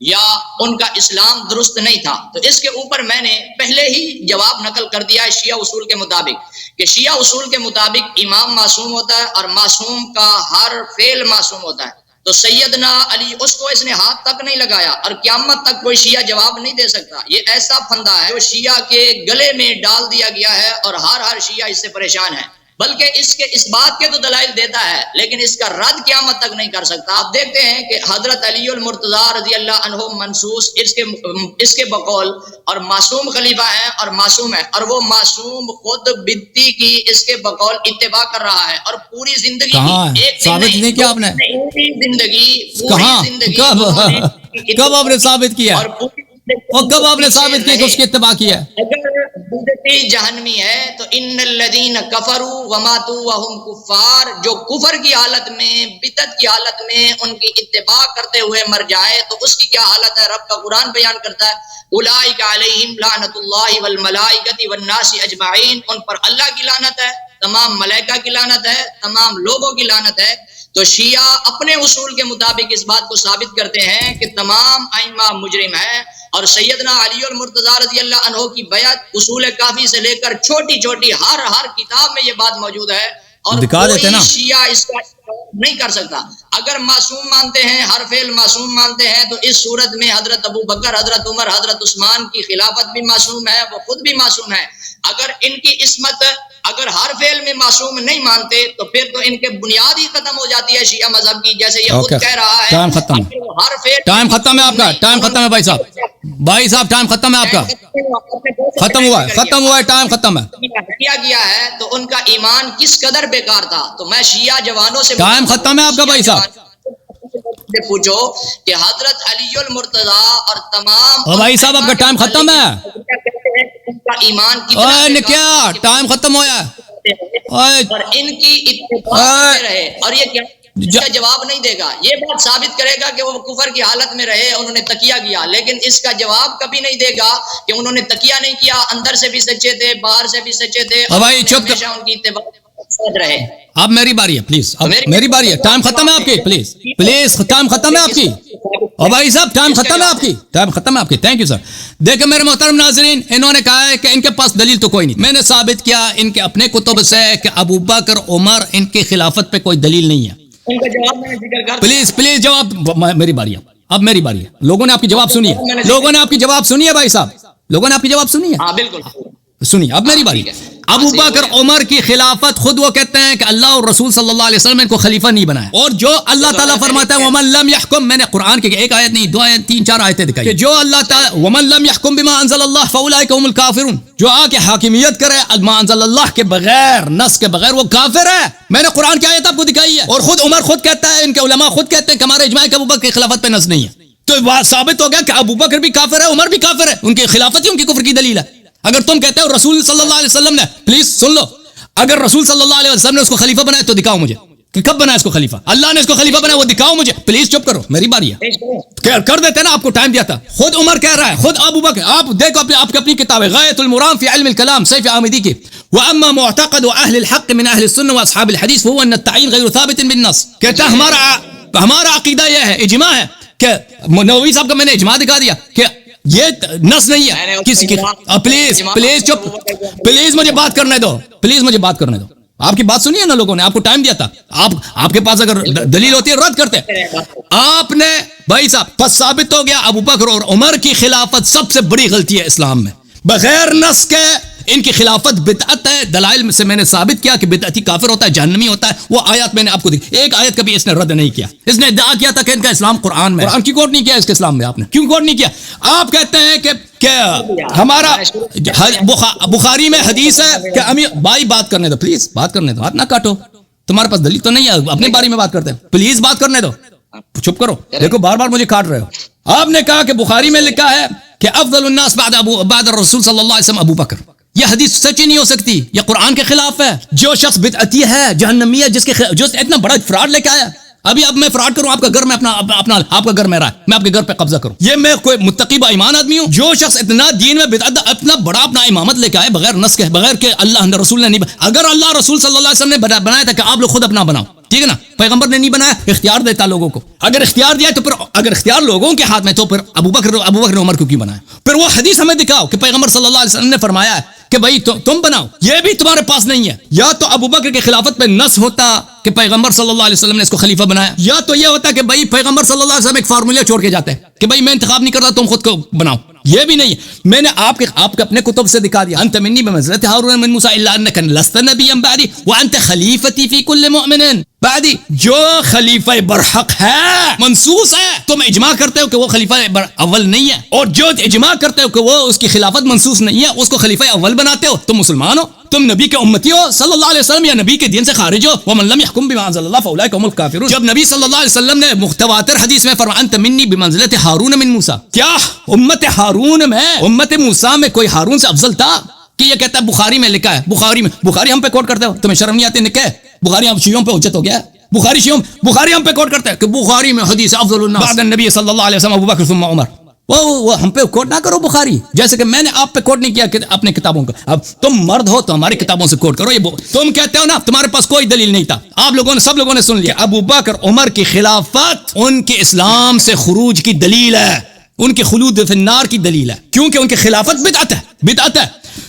یا ان کا اسلام درست نہیں تھا، تو اس کے اوپر میں نے پہلے ہی جواب نقل کر دیا ہے شیعہ اصول کے مطابق، کہ شیعہ اصول کے مطابق امام معصوم ہوتا ہے اور معصوم کا ہر فعل معصوم ہوتا ہے۔ تو سیدنا علی اس کو اس نے ہاتھ تک نہیں لگایا اور قیامت تک کوئی شیعہ جواب نہیں دے سکتا۔ یہ ایسا پھندا ہے جو شیعہ کے گلے میں ڈال دیا گیا ہے اور ہر شیعہ اس سے پریشان ہے، بلکہ اس بات کے تو دلائل دیتا ہے لیکن اس کا رد قیامت تک نہیں کر سکتا۔ آپ دیکھتے ہیں کہ حضرت علی المرتضیٰ رضی اللہ عنہ منصوص اس کے بقول اور معصوم خلیفہ ہیں اور معصوم ہے، اور وہ معصوم خود بدتی کی اس کے بقول اتباع کر رہا ہے، اور پوری زندگی ایک ثابت نہیں کیا آپ نے؟ پوری زندگی کب آپ نے ثابت کیا اور کب آپ نے ثابت کیا کہ اس کی اتباع کیا ہے؟ اگر بدعتی جہنمی ہے تو ان الذین کفروا وماتوا وهم کفار، جو کفر کی حالت میں، بدعت کی حالت میں ان کی اتباع کرتے ہوئے مر جائے تو اس کی کیا حالت ہے؟ رب کا قرآن بیان کرتا ہے اولئک علیہم لعنۃ اللہ والملائکۃ والناس اجمعین، ان پر اللہ کی لعنت ہے، تمام ملائکہ کی لعنت ہے، تمام لوگوں کی لعنت ہے۔ تو شیعہ اپنے اصول کے مطابق اس بات کو ثابت کرتے ہیں کہ تمام ائمہ مجرم ہیں، اور سیدنا علی المرتضیٰ رضی اللہ عنہ کی بیعت اصول کافی سے لے کر چھوٹی چھوٹی ہر کتاب میں یہ بات موجود ہے، اور کوئی شیعہ اس کا نہیں کر سکتا۔ اگر معصوم مانتے ہیں، ہر فعل معصوم مانتے ہیں، تو اس صورت میں حضرت ابوبکر، حضرت عمر، حضرت عثمان کی خلافت بھی معصوم ہے، وہ خود بھی معصوم ہے۔ اگر ان کی عصمت اگر ہر فعل میں معصوم نہیں مانتے تو پھر تو ان کے بنیاد ہی ختم ہو جاتی ہے شیعہ مذہب کی، جیسے یہ خود کہہ رہا ہے۔ ٹائم ختم ہے آپ کا، ٹائم ختم ہے بھائی صاحب ٹائم ختم ہے آپ کا، ختم ہوا ہے، ٹائم ختم ہے۔ کیا گیا ہے تو ان کا ایمان کس قدر بیکار تھا۔ تو میں شیعہ جوانوں سے ٹائم ختم ہے آپ کا بھائی صاحب، پوچھو کہ حضرت علی المرتضیٰ اور تمام بھائی صاحب آپ کا ٹائم ختم ہے، ان کا ایمان کتنا کیا ٹائم ختم ہوا ہے اور ان کی اتباع کرتے رہے، اور یہ کیا جواب نہیں دے گا، یہ بات ثابت کرے گا کہ وہ کفر کی حالت میں رہے، انہوں نے تقیہ کیا، لیکن اس کا جواب کبھی نہیں دے گا کہ انہوں نے تقیہ نہیں کیا، اندر سے بھی سچے تھے، باہر سے بھی سچے تھے، بھائی چپ ہمیشہ ان کی اتباع رہے۔ اب میری باری ہے، پلیز اب میری باری ہے، ٹائم ختم ہے آپ کی، پلیز ٹائم ختم ہے آپ کی، اور بھائی صاحب ٹائم ختم ہے آپ کی، ٹائم ختم ہے آپ کی، تھینک یو سر۔ دیکھیں میرے محترم ناظرین، انہوں نے کہا ہے کہ ان کے پاس دلیل تو کوئی نہیں، میں نے ثابت کیا ان کے اپنے کتب سے کہ ابو بکر عمر ان کی خلافت پہ کوئی دلیل نہیں ہے۔ پلیز جواب، میری باری ہے، اب میری باری ہے، لوگوں نے آپ کی جواب سنی ہے، لوگوں نے آپ کی جواب سنی ہے بھائی صاحب، لوگوں نے آپ کی جواب سنی ہے، ہاں بالکل سنیے اب میری باری۔ ابو بکر عمر کی خلافت خود وہ کہتے ہیں کہ اللہ اور رسول صلی اللہ علیہ وسلم نے ان کو خلیفہ نہیں بنایا، اور جو اللہ تعالیٰ فرماتا ہے ومن لم يحكم، میں نے قرآن کی ایک آیت نہیں، 2 آیت 3-4 آیتیں دکھائی کہ جو اللہ تعالیٰ ومن لم يحكم بما انزل اللہ فاولئک هم الکافرون، جو آ کے حاکمیت کرے ما انزل اللہ کے بغیر، نص کے بغیر، وہ کافر ہے۔ میں نے قرآن کی آیت آپ کو دکھائی ہے، اور خود عمر خود کہتا ہے، ان کے علماء خود کہتے ہیں کہ ہمارے اجماع کہ ابو بکر کی خلافت پہ نص نہیں ہے، تو بات ثابت ہو گیا کہ ابو بکر بھی کافر ہے، عمر بھی کافر ہے، ان کی خلافت ہی ان کی کفر کی دلیل ہے۔ اگر تم کہتے ہو رسول صلی اللہ علیہ وسلم نے، پلیز سن لو، اگر رسول صلی اللہ علیہ وسلم نے اس کو خلیفہ بنایا تو دکھاؤ مجھے کہ کب بنا اس کو خلیفہ، اللہ نے اس کو خلیفہ بنایا وہ دکھاؤ مجھے، پلیز چپ کرو، میری باری ہے، کر دیتے نا، آپ کو ٹائم دیا تھا، خود عمر کہہ رہا ہے، خود ابو بکر، آپ دیکھو آپ کی اپنی کتاب ہے غایۃ المرام فی علم الکلام سیف آمدی کی، واما معتقد اہل الحق من اہل السنہ واصحاب الحدیث فهو ان التعیین غیر ثابت بالنص، کہتا ہمارا عقیدہ یہ ہے، اجماع ہے کہ نووی صاحب کا میں نے اجماع دکھا دیا کہ یہ نص نہیں ہے کسی کی، پلیز چپ، پلیز مجھے بات کرنے دو، پلیز مجھے بات کرنے دو، آپ کی بات سنی ہے نا، لوگوں نے آپ کو ٹائم دیا تھا، آپ کے پاس اگر دلیل ہوتی ہے رد کرتے، آپ نے بھائی صاحب پس ثابت ہو گیا ابو بکر اور عمر کی خلافت سب سے بڑی غلطی ہے اسلام میں، بغیر نص کے ان کی خلافت بدعت ہے، دلائل سے میں نے ثابت کیا کہ بدعتی کافر ہوتا ہے، جہنمی ہوتا ہے، وہ آیات میں نے آپ کو دی، ایک آیت کبھی اس نے رد نہیں کیا، اس نے ادعا کیا تھا کہ ان کا اسلام قرآن میں، قرآن کی کوٹ نہیں کیا اس کے اسلام میں، آپ نے کیوں کوٹ نہیں کیا؟ آپ کہتے ہیں کہ ہمارا بخاری میں حدیث ہے کہ امیر بھائی بات کرنے دو، پلیز بات کرنے دو، ہاتھ نہ کاٹو، تمہارے پاس دلیل تو نہیں ہے، اپنے بارے میں بات کرتے ہیں، پلیز بات کرنے دو، چپ کرو، دیکھو بار بار مجھے کاٹ رہے ہو۔ آپ نے کہا کہ بخاری میں لکھا ہے کہ افضل الناس بعد الرسول صلی اللہ علیہ وسلم ابو بکر، یہ حدیث سچ ہی نہیں ہو سکتی، یہ قرآن کے خلاف ہے، جو شخص بدعتی ہے، جہنمی ہے، جو اتنا بڑا فراڈ لے کے آیا، ابھی اب میں فراڈ کروں آپ کا گھر میں اپنا آپ کا گھر میرا ہے، میں آپ کے گھر پہ قبضہ کروں، یہ میں کوئی متقی با ایمان آدمی ہوں؟ جو شخص اتنا دین میں بدعت اتنا بڑا اپنا امامت لے کے آئے بغیر نس کے، بغیر کہ اللہ رسول نے نہیں، اگر اللہ رسول صلی اللہ علیہ وسلم نے بنایا تھا کہ آپ لوگ خود اپنا بناؤ، ٹھیک ہے نا، پیغمبر نے نہیں بنایا، اختیار دیتا لوگوں کو، اگر اختیار دیا تو پھر اگر اختیار لوگوں کے ہاتھ میں تو پھر ابوبکر عمر کو کیوں بنایا؟ پھر وہ حدیث ہمیں دکھاؤ کہ پیغمبر صلی اللہ علیہ وسلم نے فرمایا ہے کہ بھائی تم بناؤ، یہ بھی تمہارے پاس نہیں ہے، یا تو ابوبکر کی خلافت پہ نص ہوتا کہ پیغمبر صلی اللہ علیہ وسلم نے اس کو خلیفہ بنایا، یا تو یہ ہوتا کہ بھائی پیغمبر صلی اللہ علیہ وسلم ایک فارمولہ چھوڑ کے جاتے ہیں کہ بھائی میں انتخاب نہیں کرتا، تم خود کو بناؤ، یہ بھی نہیں ہے۔ میں نے آپ کے اپنے کتب سے دکھا دیا، انت منی بمنزلۃ ہارون من موسیٰ الا انک لست نبیا بعدی وانت خلیفتی فی کل مؤمن بعدی، جو خلیفہ برحق ہے منصوص ہے، تم اجماع کرتے ہو کہ وہ خلیفہ اول نہیں ہے، اور جو اجماع کرتے ہو کہ وہ اس کی خلافت منصوص نہیں ہے اس کو خلیفہ اول بناتے ہو، تم مسلمان ہو، تم نبی کے امتی ہو صلی اللہ علیہ وسلم، یا نبی کے دین سے خارج ہو، ومن لم يحكم بما انزل الله فاولئک هم الکافرون۔ جب نبی صلی اللہ علیہ وسلم نے متواتر حدیث میں فرمایا انت منی بمنزلۃ ہارون من موسیٰ، کیا امت ہارون میں امت موسیٰ میں کوئی ہارون سے افضل تھا؟ کہ یہ کہتا ہے بخاری میں لکھا ہے، بخاری ہم پہ کوٹ کرتے ہو، تمہیں شرم نہیں آتی؟ نکے بخاری ہم شیعوں پہ حجت ہو گیا، بخاری ہم پہ کوٹ کرتے ہیں کہ بخاری میں حدیث افضل الناس بعد النبی صلی اللہ علیہ وسلم ابوبکر ثم عمر، وہ ہم پہ کوٹ نہ کرو بخاری، جیسے کہ میں نے آپ پہ کوٹ نہیں کیا اپنے کتابوں کا۔ اب تم مرد ہو تو ہماری کتابوں سے کوٹ کرو، یہ تم کہتے ہو نا تمہارے پاس کوئی دلیل نہیں تھا، آپ لوگوں نے سب لوگوں نے سن لیا، ابوبکر عمر کی خلافت ان کے اسلام سے خروج کی دلیل ہے، ان کے خلود فی النار کی دلیل ہے، کیونکہ ان کی خلافت بدعت ہے،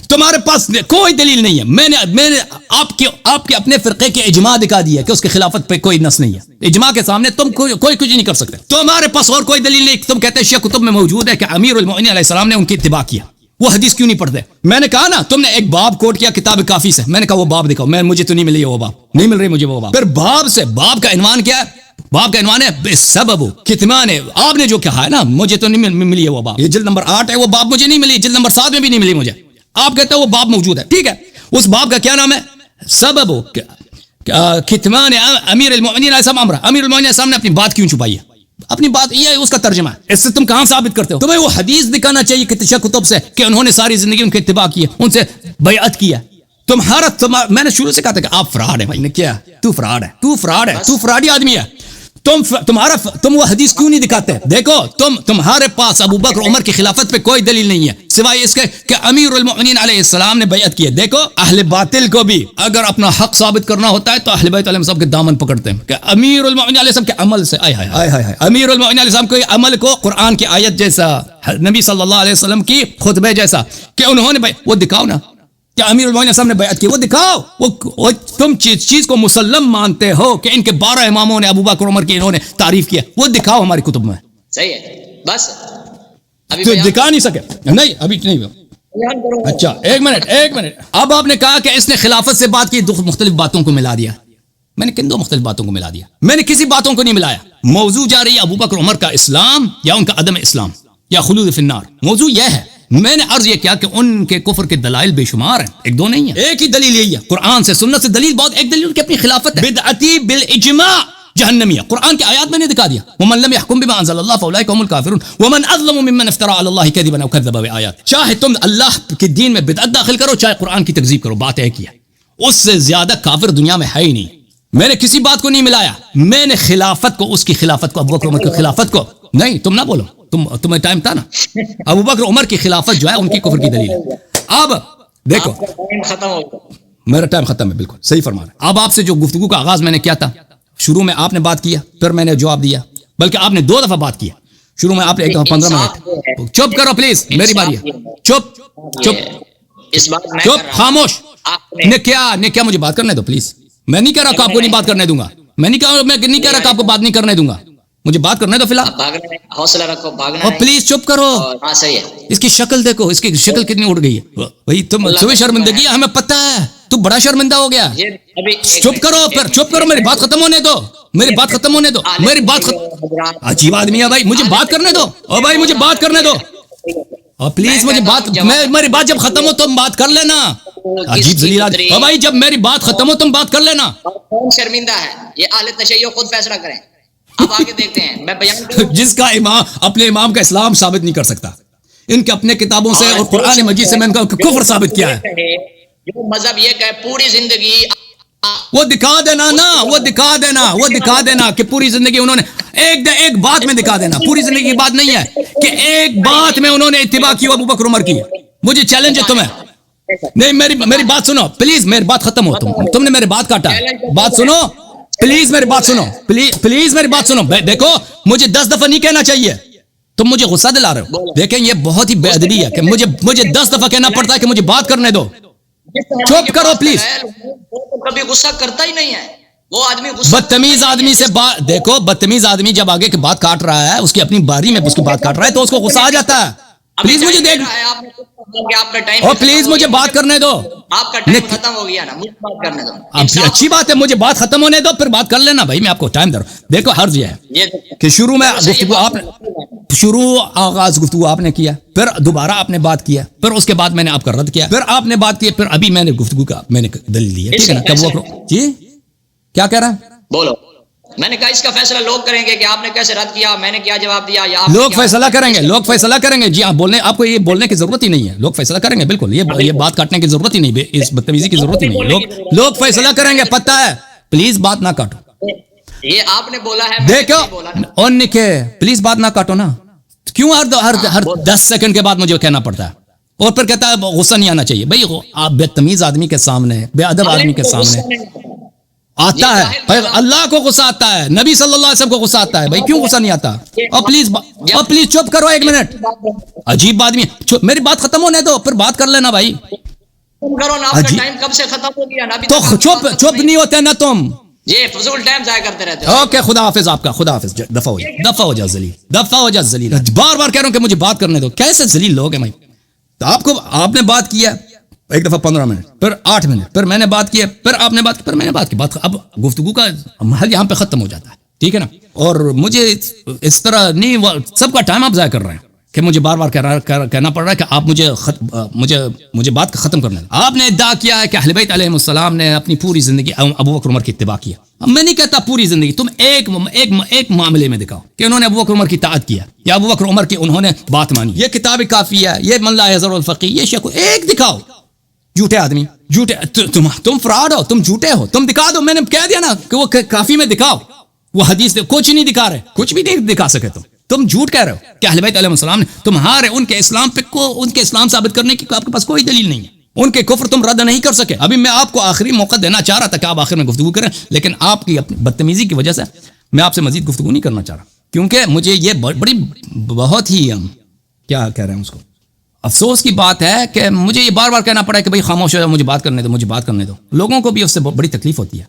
تمہارے پاس کوئی دلیل نہیں ہے۔ میں نے آپ کے اپنے فرقے کے اجماع دکھا دیا کہ اس کی خلافت پہ کوئی نص نہیں ہے، اجماع کے سامنے تم کوئی کچھ نہیں کر سکتے، تمہارے پاس اور کوئی دلیل نہیں، تم کہتے ہیں شیعہ کتب میں موجود ہے کہ امیر المؤمنین علیہ السلام نے ان کی اتباع کیا، وہ حدیث کیوں نہیں پڑھتے؟ میں نے کہا نا تم نے ایک باب کوٹ کیا کتاب کافی سے، میں نے کہا وہ باب دکھاؤ، مجھے تو نہیں ملی وہ باب، نہیں مل رہی مجھے وہ باب، پھر باب کا عنوان کیا ہے؟ باب کا عنوان ہے سبب کتمان، آپ نے جو کہا ہے نا مجھے تو نہیں ملی ہے وہ باب، یہ جلد نمبر 8 ہے، وہ باب مجھے نہیں ملی، جلد نمبر 7 میں بھی نہیں ملی مجھے، آپ کہتے ہیں وہ باب موجود ہے، ٹھیک ہے، اس باب کا کیا نام ہے؟ سبب کتمان امیر المؤمنین علیہ السلام، امیر المؤمنین علیہ السلام نے اپنی بات کیوں چھپائی ہے، اپنی بات یہ ہے، اس کا ترجمہ ہے، اس سے تم کہاں ثابت کرتے ہو؟ تمہیں وہ حدیث دکھانا چاہیے کہ کتب سے کہ انہوں نے ساری زندگی ان کے اتباع کی ہے، ان سے بیعت کی ہے۔ میں نے شروع سے کہا تھا کہ آپ فراڈ ہیں، بھائی نے کیا تو فراڈی آدمی ہے، تم وہ حدیث کیوں نہیں دکھاتے؟ دیکھو تمہارے پاس ابوبکر عمر کی خلافت پہ کوئی دلیل نہیں ہے سوائے اس کے کہ امیر المؤمنین علیہ السلام نے بیعت کی ہے۔ دیکھو اہل باطل کو بھی اگر اپنا حق ثابت کرنا ہوتا ہے تو اہل بیت علیہ السلام کے دامن پکڑتے ہیں کہ امیر المؤمنین علیہ السلام کے عمل سے امیر المؤمنین علیہ السلام کے عمل کو قرآن کی آیت جیسا، نبی صلی اللہ علیہ وسلم کی خطبے جیسا کہ انہوں نے وہ دکھاؤ نا کہ امیر المؤمنین صاحب نے بیعت کی، وہ دکھاؤ، وہ تم چیز کو مسلم مانتے ہو کہ ان کے 12 اماموں نے ابوبکر عمر کی انہوں نے تعریف کیا، وہ دکھاؤ ہماری کتب میں، صحیح ہے، بس ابھی تو دکھا نہیں سکے، نہیں ابھی نہیں۔ اچھا ایک منٹ، اب آپ نے کہا کہ اس نے خلافت سے بات کی، دو مختلف باتوں کو ملا دیا، میں نے کن دو مختلف باتوں کو ملا دیا؟ میں نے کسی باتوں کو نہیں ملایا، موضوع جا رہی ہے ابوبکر عمر کا اسلام یا ان کا عدم اسلام یا خلود فی النار، موضوع یہ ہے۔ میں نے عرض یہ کیا کہ ان کے کفر کے دلائل بے شمار ہیں، ایک دو نہیں ہیں، ایک ہی دلیل یہی ہے، قرآن سے سنت سے دلیل بہت، ایک دلیل ان کی اپنی خلافت ہے، بدعتی بالاجماع جہنمی ہے، قرآن کی آیات میں نے دکھا دیا، ومن لم يحكم بما انزل الله فاولئک هم الكافرون ومن اظلم ممن افترى على الله كذبا او كذب بآيات، چاہے تم اللہ کے دین میں بدعت داخل کرو چاہے قرآن کی تکذیب کرو، بات ایک ہی ہے، اس سے زیادہ کافر دنیا میں ہے ہی نہیں۔ میں نے کسی بات کو نہیں ملایا، میں نے خلافت کو، اس کی خلافت کو، ابوبکر عمر کی خلافت کو، نہیں تم نہ بولو، تمہیں ٹائم تھا نا، ابوبکر عمر کی خلافت جو ہے ان کی کفر کی دلیل ہے۔ اب دیکھو ختم ہو گیا، میرا ٹائم ختم ہے، بالکل صحیح فرما رہے ہیں۔ اب آپ سے جو گفتگو کا آغاز میں نے کیا تھا، شروع میں آپ نے بات کیا، پھر میں نے جواب دیا، بلکہ آپ نے 2 دفعہ بات کیا، شروع میں آپ نے 1 دفعہ 15 منٹ، چپ کرو پلیز، میری باری ہے، چپ خاموش، نے کیا مجھے بات کرنے دو پلیز، میں نہیں کہہ رہا کہ آپ کو نہیں بات کرنے دوں گا، میں نہیں کہہ رہا کہ آپ کو بات نہیں کرنے دوں گا، مجھے بات کرنے دو فی الحال، حوصلہ رکھو، بھاگنا اور پلیز چپ کرو، ہاں صحیح ہے، اس کی شکل دیکھو، اس کی شکل کتنی اٹھ گئی ہے بھائی، تمہیں شرمندگی ہے، ہمیں پتہ ہے تو بڑا شرمندہ ہو گیا، چپ کرو، پھر چپ کرو، میری بات ختم ہونے دو، میری بات ختم ہونے دو، میری بات عجیب آدمی ہے بھائی، مجھے بات کرنے دو، اور بھائی مجھے بات کرنے دو، اور پلیز مجھے بات، میری بات جب ختم ہو تم بات کر لینا، عجیب ذلیل آدمی، اور بھائی جب میری بات ختم ہو تم بات کر لینا، کون شرمندہ ہے یہ اہل تشیع خود فیصلہ کریں، اب آگے دیکھتے ہیں، میں بیان کروں، جس کا امام اپنے امام کا اسلام ثابت نہیں کر سکتا، ان کے اپنے کتابوں سے اور قرآن مجید سے میں ان کا کفر ثابت کیا ہے، جو مذہب یہ کہ پوری زندگی وہ دکھا دینا نا، وہ دکھا دینا، وہ دکھا دینا کہ پوری زندگی انہوں نے ایک بات میں دکھا دینا، پوری زندگی کی بات نہیں ہے کہ ایک بات میں انہوں نے اتباع کی ابو بکر عمر کی. مجھے چیلنج ہے تمہیں. نہیں میری بات سنو پلیز، میری بات ختم ہو. تم نے میری بات کاٹا. بات سنو پلیز، میری بات سنو پلیز میری بات سنو. دیکھو مجھے 10 دفعہ نہیں کہنا چاہیے، تم مجھے غصہ دلا رہے ہو. دیکھیں یہ بہت ہی بے ادبی ہے کہ مجھے 10 دفعہ کہنا پڑتا ہے کہ مجھے بات کرنے دو. چپ کرو پلیز. کبھی غصہ کرتا ہی نہیں ہے وہ آدمی. بدتمیز آدمی سے بات، دیکھو بدتمیز آدمی جب آگے کی بات کاٹ رہا ہے، اس کی اپنی باری میں اس کی بات کاٹ رہا ہے تو اس کو غصہ آ جاتا ہے. پلیز مجھے دیکھ، اور پلیز مجھے بات کرنے دو. آپ کا ٹائم ختم ہو گیا نا، مجھے بات کرنے دو. اچھی بات ہے، مجھے بات ختم ہونے دو پھر بات کر لینا بھائی، میں آپ کو ٹائم دے رہا ہوں. دیکھو حرج یہ ہے کہ شروع میں گفتگو آپ نے آغاز گفتگو آپ نے کیا، پھر دوبارہ آپ نے بات کیا، پھر اس کے بعد میں نے آپ کا رد کیا، پھر آپ نے بات کی، پھر ابھی میں نے گفتگو کا میں نے دلیل دی ہے. ٹھیک ہے نا؟ کب وہ جی کیا کہہ رہا ہے؟ بولو. میں نے کہا اس کا فیصلہ لوگ کریں گے کہ آپ نے کیسے رد کیا، میں نے کیا جواب دیا، یا لوگ فیصلہ کریں گے. لوگ فیصلہ کریں گے. جی آپ بولنے، آپ کو یہ بولنے کی ضرورت ہی نہیں ہے. لوگ فیصلہ کریں گے بالکل. یہ بات کاٹنے کی ضرورت ہی نہیں، اس بدتمیزی کی ضرورت ہی نہیں. لوگ فیصلہ کریں گے، پتہ ہے. پلیز بات نہ کاٹو. یہ آپ نے بولا ہے. دیکھو اور نکے پلیز بات نہ کاٹو نا. کیوں ہر 10 سیکنڈ کے بعد مجھے کہنا پڑتا ہے؟ اور پھر کہتا ہے غصہ نہیں آنا چاہیے. بھائی آپ بدتمیز آدمی کے سامنے، بے ادب آدمی کے سامنے آتا ہے. اللہ کو غصہ آتا ہے، نبی صلی اللہ علیہ وسلم کو غصہ آتا ہے. بھائی کیوں غصہ نہیں آتا؟ اور پلیز چپ کرو 1 منٹ. عجیب آدمی. میری بات ختم ہونے دو پھر بات کر لینا بھائی. کب سے ختم ہو گیا تو چپ نہیں ہوتے نا تم. یہ فضول ٹائم ضائع کرتے رہتے ہو. اوکے خدا حافظ آپ کا. خدا حافظ. دفع ہو جا ذلیل، دفع ہو جا ذلیل. بار بار کہہ رہا ہوں کہ مجھے بات کرنے دو. کیسے ذلیل لوگ ہیں بھائی؟ آپ نے بات کیا ایک دفعہ 15 منٹ، پھر 8 منٹ، پھر میں نے بات کی، پھر آپ نے بات کی، پھر میں نے بات کی. اب گفتگو کا محل یہاں پہ ختم ہو جاتا ہے. ٹھیک ہے نا؟ اور مجھے اس طرح نہیں، سب کا ٹائم آپ ضائع کر رہے ہیں کہ مجھے بار بار کہنا پڑ رہا ہے کہ آپ مجھے بات ختم کرنے دیں. آپ نے ادعا کیا ہے کہ اہل بیت علیہ السلام نے اپنی پوری زندگی ابو بکر عمر کی اتباع کیا. اب میں نہیں کہتا پوری زندگی، تم ایک معاملے میں دکھاؤ کہ انہوں نے ابو بکر عمر کی اطاعت کیا یا ابو بکر عمر کی انہوں نے بات مانی. یہ کتاب کافی ہے، یہ من لا یضر الفقی، یہ شیخ. ایک دکھاؤ. جھوٹے آدمی، جھوٹے. تم فراڈ ہو، تم جھوٹے ہو. تم دکھا دو. میں نے کہہ دیا نا کہ وہ کافی میں دکھاؤ. وہ حدیث کچھ نہیں دکھا رہے، کچھ بھی نہیں دکھا سکے. تم جھوٹ کہہ رہے ہو کہ اہل بیت علیہ السلام نے تمہارے ان کے اسلام پہ ان کے اسلام ثابت کرنے کی آپ کے پاس کوئی دلیل نہیں ہے. ان کے کفر تم رد نہیں کر سکے. ابھی میں آپ کو آخری موقع دینا چاہ رہا تھا کہ آپ آخر میں گفتگو کریں، لیکن آپ کی اپنی بدتمیزی کی وجہ سے میں آپ سے مزید گفتگو نہیں کرنا چاہ رہا، کیونکہ مجھے یہ بہت ہی کیا کہہ رہے ہیں اس کو، افسوس کی بات ہے کہ مجھے یہ بار بار کہنا پڑا ہے کہ بھائی خاموش ہو جاؤ، مجھے بات کرنے دو، مجھے بات کرنے دو. لوگوں کو بھی اس سے بڑی تکلیف ہوتی ہے.